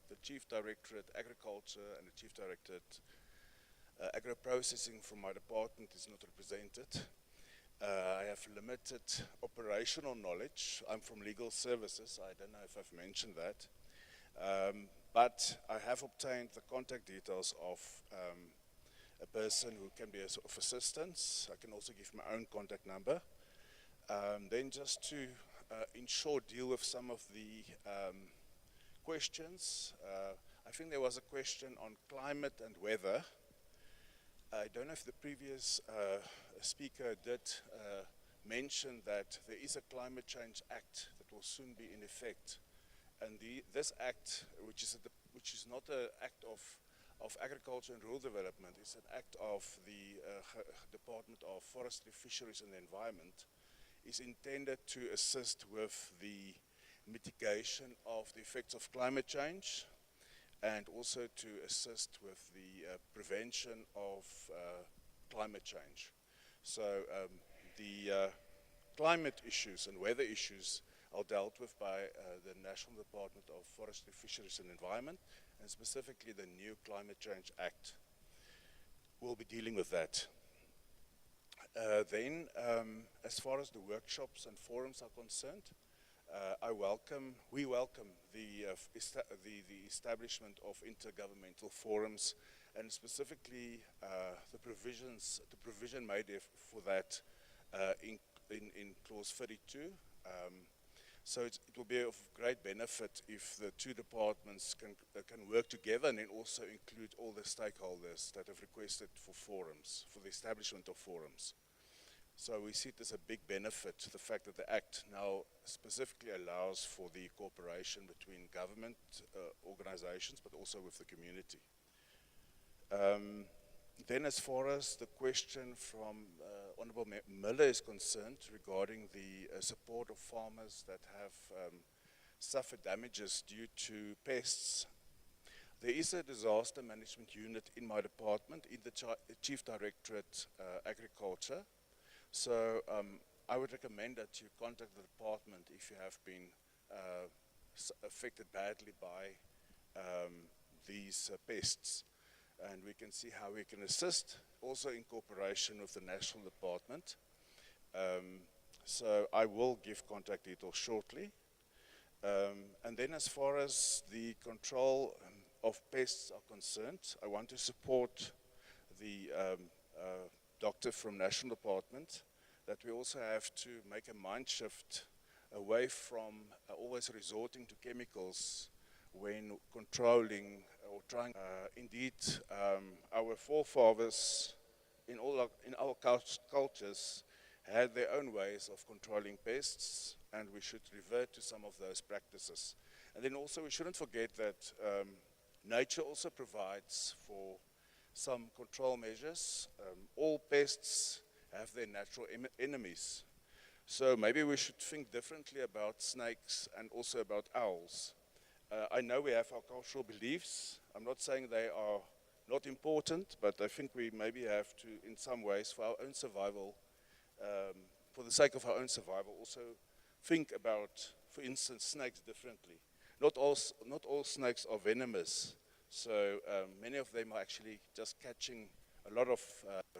the Chief Directorate Agriculture and the Chief Directorate Agro-Processing from my department is not represented. I have limited operational knowledge. I'm from legal services. I don't know if I've mentioned that. But I have obtained the contact details of a person who can be of assistance. I can also give my own contact number. Then just to in short deal with some of the questions. I think there was a question on climate and weather. I don't know if the previous speaker did mention that there is a Climate Change Act that will soon be in effect. And this act, which is not an act of agriculture and rural development, it's an act of the Department of Forestry, Fisheries and the Environment, is intended to assist with the mitigation of the effects of climate change and also to assist with the prevention of climate change. So the climate issues and weather issues are dealt with by the National Department of Forestry, Fisheries and Environment, and specifically the new Climate Change Act will be dealing with that. Then, as far as the workshops and forums are concerned, we welcome the establishment of intergovernmental forums, and specifically the provision made for that in clause 32. So it will be of great benefit if the two departments can work together and then also include all the stakeholders that have requested for forums, for the establishment of forums. So we see it as a big benefit, the fact that the Act now specifically allows for the cooperation between government organizations, but also with the community. Then as far as the question from Honorable Miller is concerned regarding the support of farmers that have suffered damages due to pests, there is a disaster management unit in my department, in the Chief Directorate Agriculture. So I would recommend that you contact the department if you have been affected badly by these pests. And we can see how we can assist, also in cooperation with the National Department. So I will give contact details shortly. And then as far as the control of pests are concerned, I want to support the doctor from National Department that we also have to make a mind shift away from always resorting to chemicals when controlling or trying. Indeed, our forefathers in our cultures had their own ways of controlling pests, and we should revert to some of those practices. And then also we shouldn't forget that nature also provides for some control measures. All pests have their natural enemies. So maybe we should think differently about snakes and also about owls. I know we have our cultural beliefs. I'm not saying they are not important, but I think we maybe have to, in some ways, for our own survival, for the sake of our own survival, also think about, for instance, snakes differently. Not all snakes are venomous. So many of them are actually just catching a lot of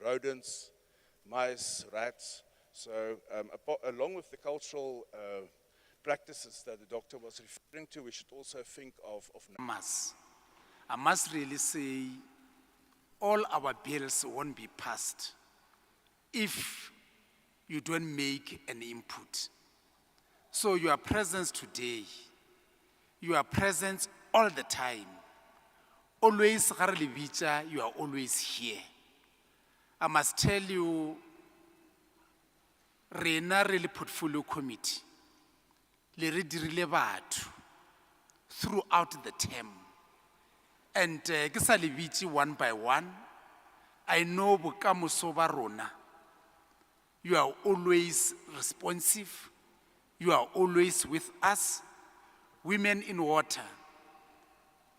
rodents. mice, rats. So along with the cultural practices that the doctor was referring to, we should also think of I must really say, all our bills won't be passed if you don't make an input. So your presence today, your presence all the time, always, you are always here. I must tell you, Rena really portfolio committee, le re dirile batho throughout the term. And ke sa le bitse one by one, I know bokamoso ba rona. You are always responsive. You are always with us. Women in water.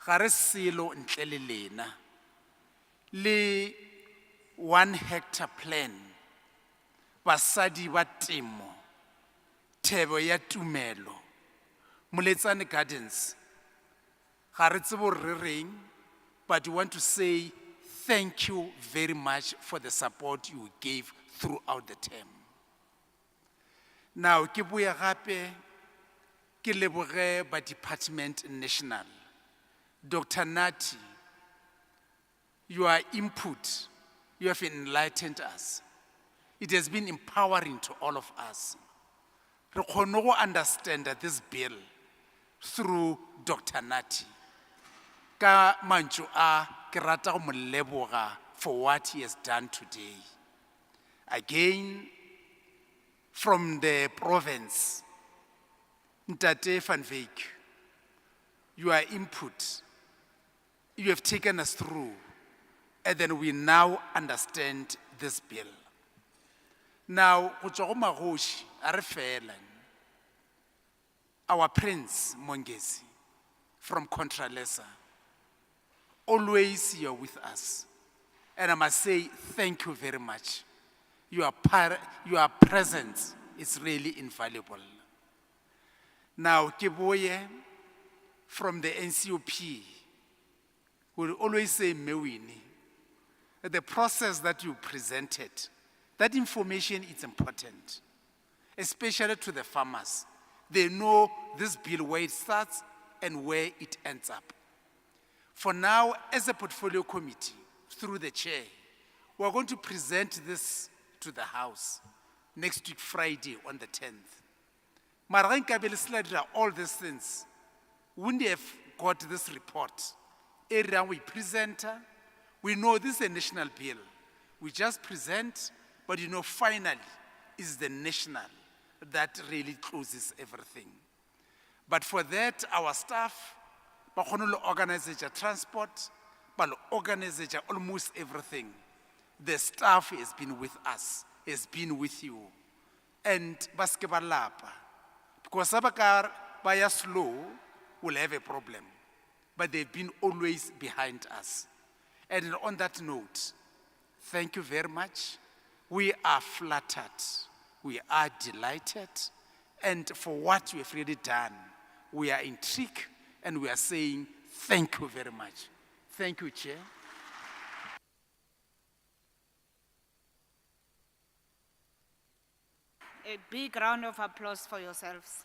Ga re selo ntle le lena. Le 1 hectare plan. Basadi ba temo. Thebo ya tumelo. Moletsane Gardens. Ga re tsebo re reng, but we want to say thank you very much for the support you gave throughout the term. Now, ke boya gape ke leboge ba Department National. Dr. Nati, your input, you have enlightened us. It has been empowering to all of us. Re kgone go understand this bill through Dr. Nati. Ka mantšu a ke rata go mo leboga for what he has done today. Again, from the province, Ntate van Wyk, your input, you have taken us through, and then we now understand this bill. Now, go tšwa go magoši, a re fela, our Prince Mongezi from Contralesa, always you're with us. And I must say thank you very much. Your presence is really invaluable. Now, Kiboye from the NCOP will always say, Mewini, the process that you presented, that information is important, especially to the farmers. They know this bill, where it starts and where it ends up. For now, as a portfolio committee, through the chair, we're going to present this to the House next week, Friday, on the 10th. Mara nka be le sela dira all these things, wouldn't have got this report. Area we present, we know this is a national bill. We just present, but you know, finally, is the national that really closes everything. But for that, our staff, ba kgone go organize transport, ba organize almost everything. The staff has been with us, has been with you. And ba ske ba lapa. Because ba ya slow, will have a problem. But they've been always behind us. And on that note, thank you very much. We are flattered. We are delighted. And for what you have really done, we are intrigued and we are saying thank you very much. Thank you, Chair. A big round of applause for yourselves.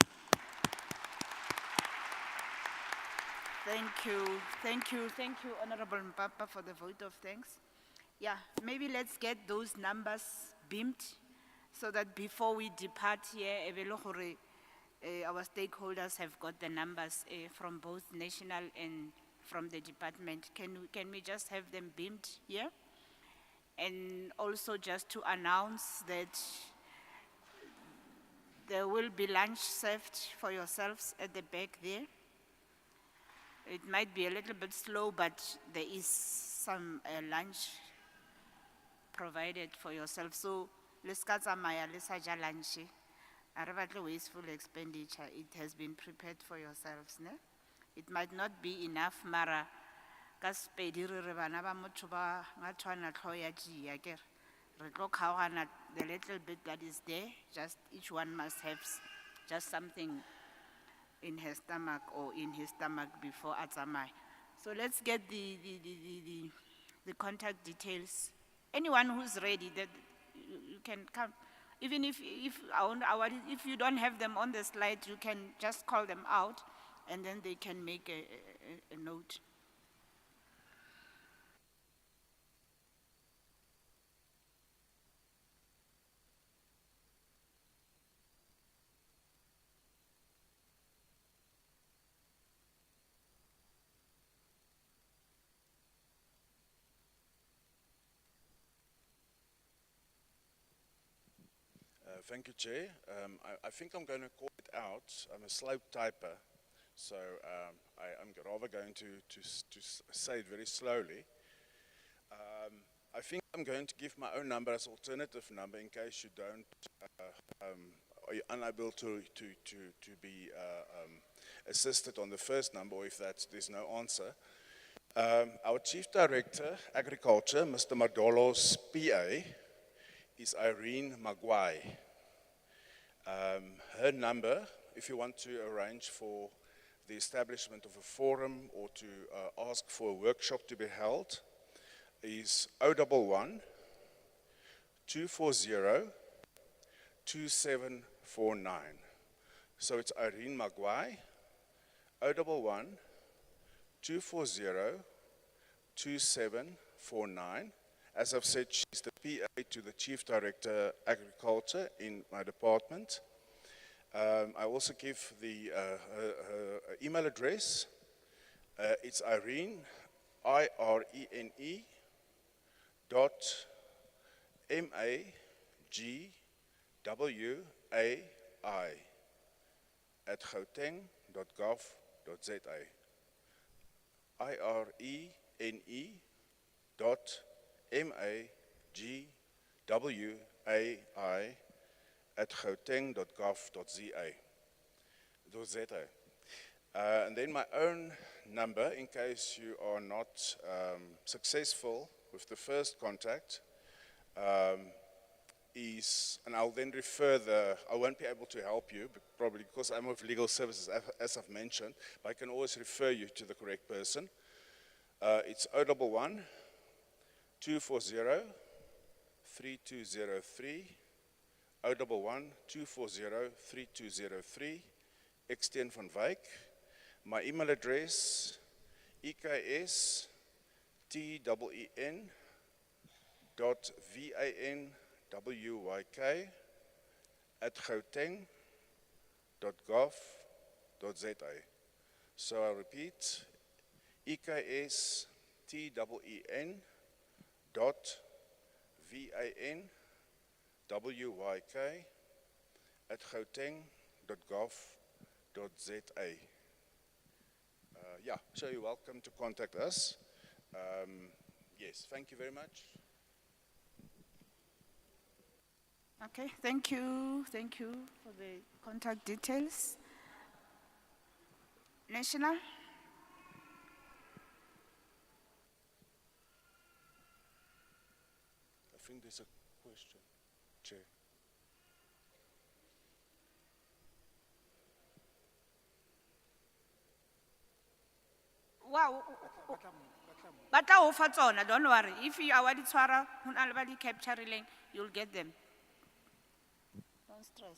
Thank you, Honorable Mpapa, for the vote of thanks. Yeah, maybe let's get those numbers beamed so that before we depart here, our stakeholders have got the numbers from both national and from the department. Can we just have them beamed here? And also just to announce that there will be lunch served for yourselves at the back there. It might be a little bit slow, but there is some lunch provided for yourself. So let's get some lunch. A wasteful expenditure. It has been prepared for yourselves. Ne? It might not be enough, Mara. The little bit that is there, just each one must have just something in her stomach or in his stomach before Atzamai. So let's get the contact details. Anyone who's ready, that can come. Even if if you don't have them on the slide, you can just call them out, and then they can make a note. Thank you, Chair. I think I'm going to call it out. I'm a slow typer, so I'm rather going to say it very slowly. I think I'm going to give my own number as alternative number in case you don't, are you unable to be assisted on the first number, or if there's no answer. Our Chief Director, Agriculture, Mr. Madolo's PA, is Irene Magwai. Her number, if you want to arrange for the establishment of a forum or to ask for a workshop to be held, is 011 240 2749. So it's Irene Magwai, 011 240 2749. As I've said, she's the PA to the Chief Director Agriculture in my department. I also give her email address. It's Irene, IRENE, .MAGWAI @gauteng.gov.za. IRENE .MAGWAI @gauteng.gov.za. And then my own number, in case you are not successful with the first contact, is, and I'll then refer I won't be able to help you, probably because I'm of legal services, as I've mentioned, but I can always refer you to the correct person. It's 011 240 3203, 011 240 3203, Extien van Wyk. My email address, eksten.vanwyk @gauteng.gov.za. So I'll repeat, eksten.vanwyk @gauteng.gov.za. Yeah, so you're welcome to contact us. Yes, thank you very much. Okay, thank you for the contact details. National? I think there's a question, Chair. Wow. Batla o fa tsona, don't worry. If you are tshwara, hona le ba di capturing, you'll get them. Don't stress.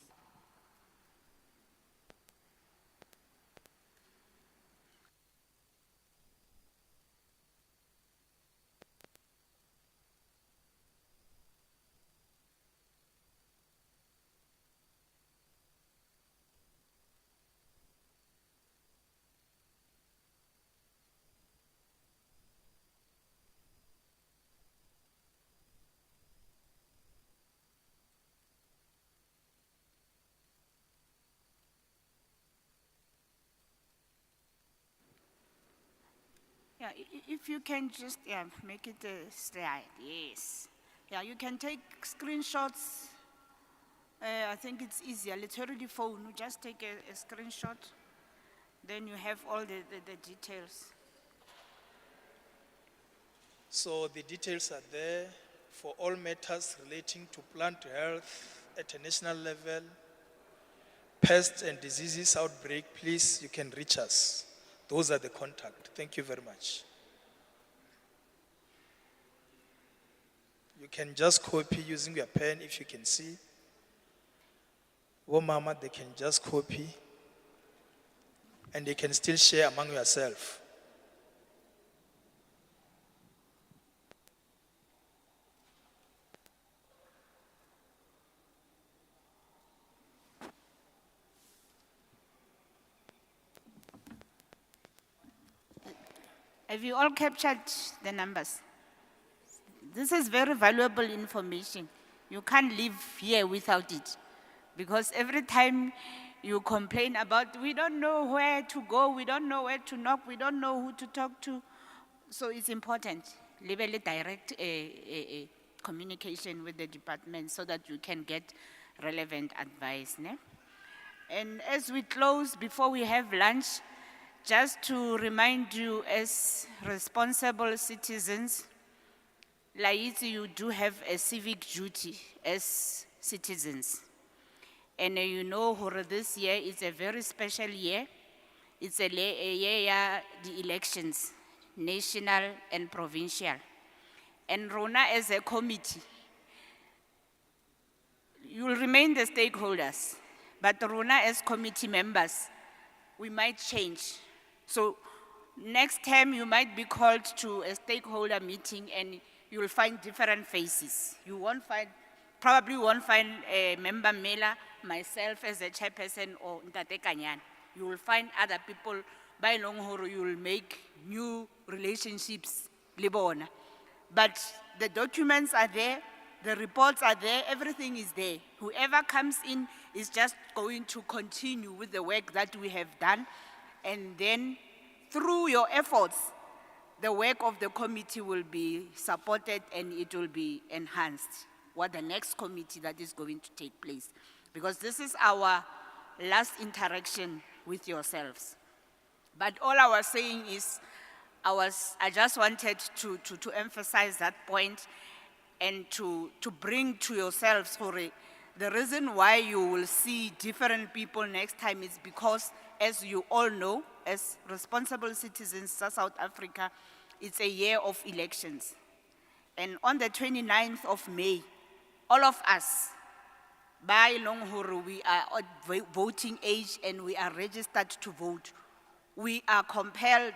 Yeah, if you can just make it a slide, yes. Yeah, you can take screenshots. I think it's easier. Literally phone, you just take a screenshot, then you have all the details. So the details are there for all matters relating to plant health at a national level. Pests and diseases outbreak, please, you can reach us. Those are the contact. Thank you very much. You can just copy using your pen if you can see. Oh, mama, they can just copy. And they can still share among yourself. Have you all captured the numbers? This is very valuable information. You can't live here without it. Because every time you complain about, we don't know where to go, we don't know where to knock, we don't know who to talk to. So it's important, level direct communication with the department so that you can get relevant advice. Ne? And as we close, before we have lunch, just to remind you as responsible citizens, Laiti, you do have a civic duty as citizens. And you know, this year is a very special year. It's a year, the elections, national and provincial. And Rona as a committee, you will remain the stakeholders, but Rona as committee members, we might change. So next time you might be called to a stakeholder meeting and you will find different faces. You won't find, probably won't find a member Mela, myself as a chairperson or Ntate Kanyane. You will find other people by Longhoro, you will make new relationships, Libona. But the documents are there, the reports are there, everything is there. Whoever comes in is just going to continue with the work that we have done. And then through your efforts, the work of the committee will be supported and it will be enhanced. What the next committee that is going to take place. Because this is our last interaction with yourselves. But all I was saying is, I just wanted to emphasize that point and to bring to yourselves, Hore, the reason why you will see different people next time is because, as you all know, as responsible citizens of South Africa, it's a year of elections. And on the 29th of May, all of us, by Longhoro, we are at voting age and we are registered to vote. We are compelled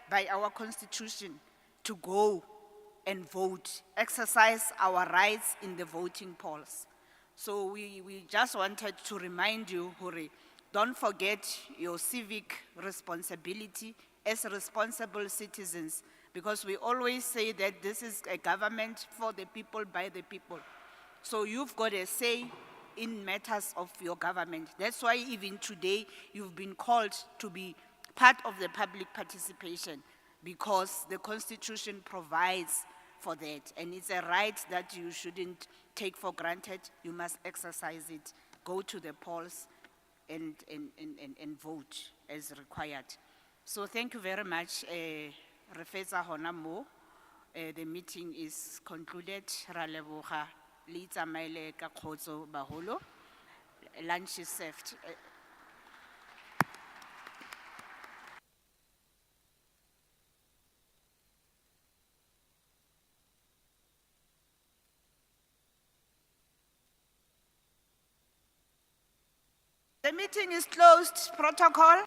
by our constitution to go and vote, exercise our rights in the voting polls. So we just wanted to remind you, Hore, don't forget your civic responsibility as responsible citizens, because we always say that this is a government for the people, by the people. So you've got a say in matters of your government. That's why even today you've been called to be part of the public participation, because the Constitution provides for that. And it's a right that you shouldn't take for granted. You must exercise it. Go to the polls and vote as required. So thank you very much. Refeza Honamo. The meeting is concluded. Ra leboga le itsamaele ka kgotso baholo. Lunch is served. The meeting is closed. Protocol.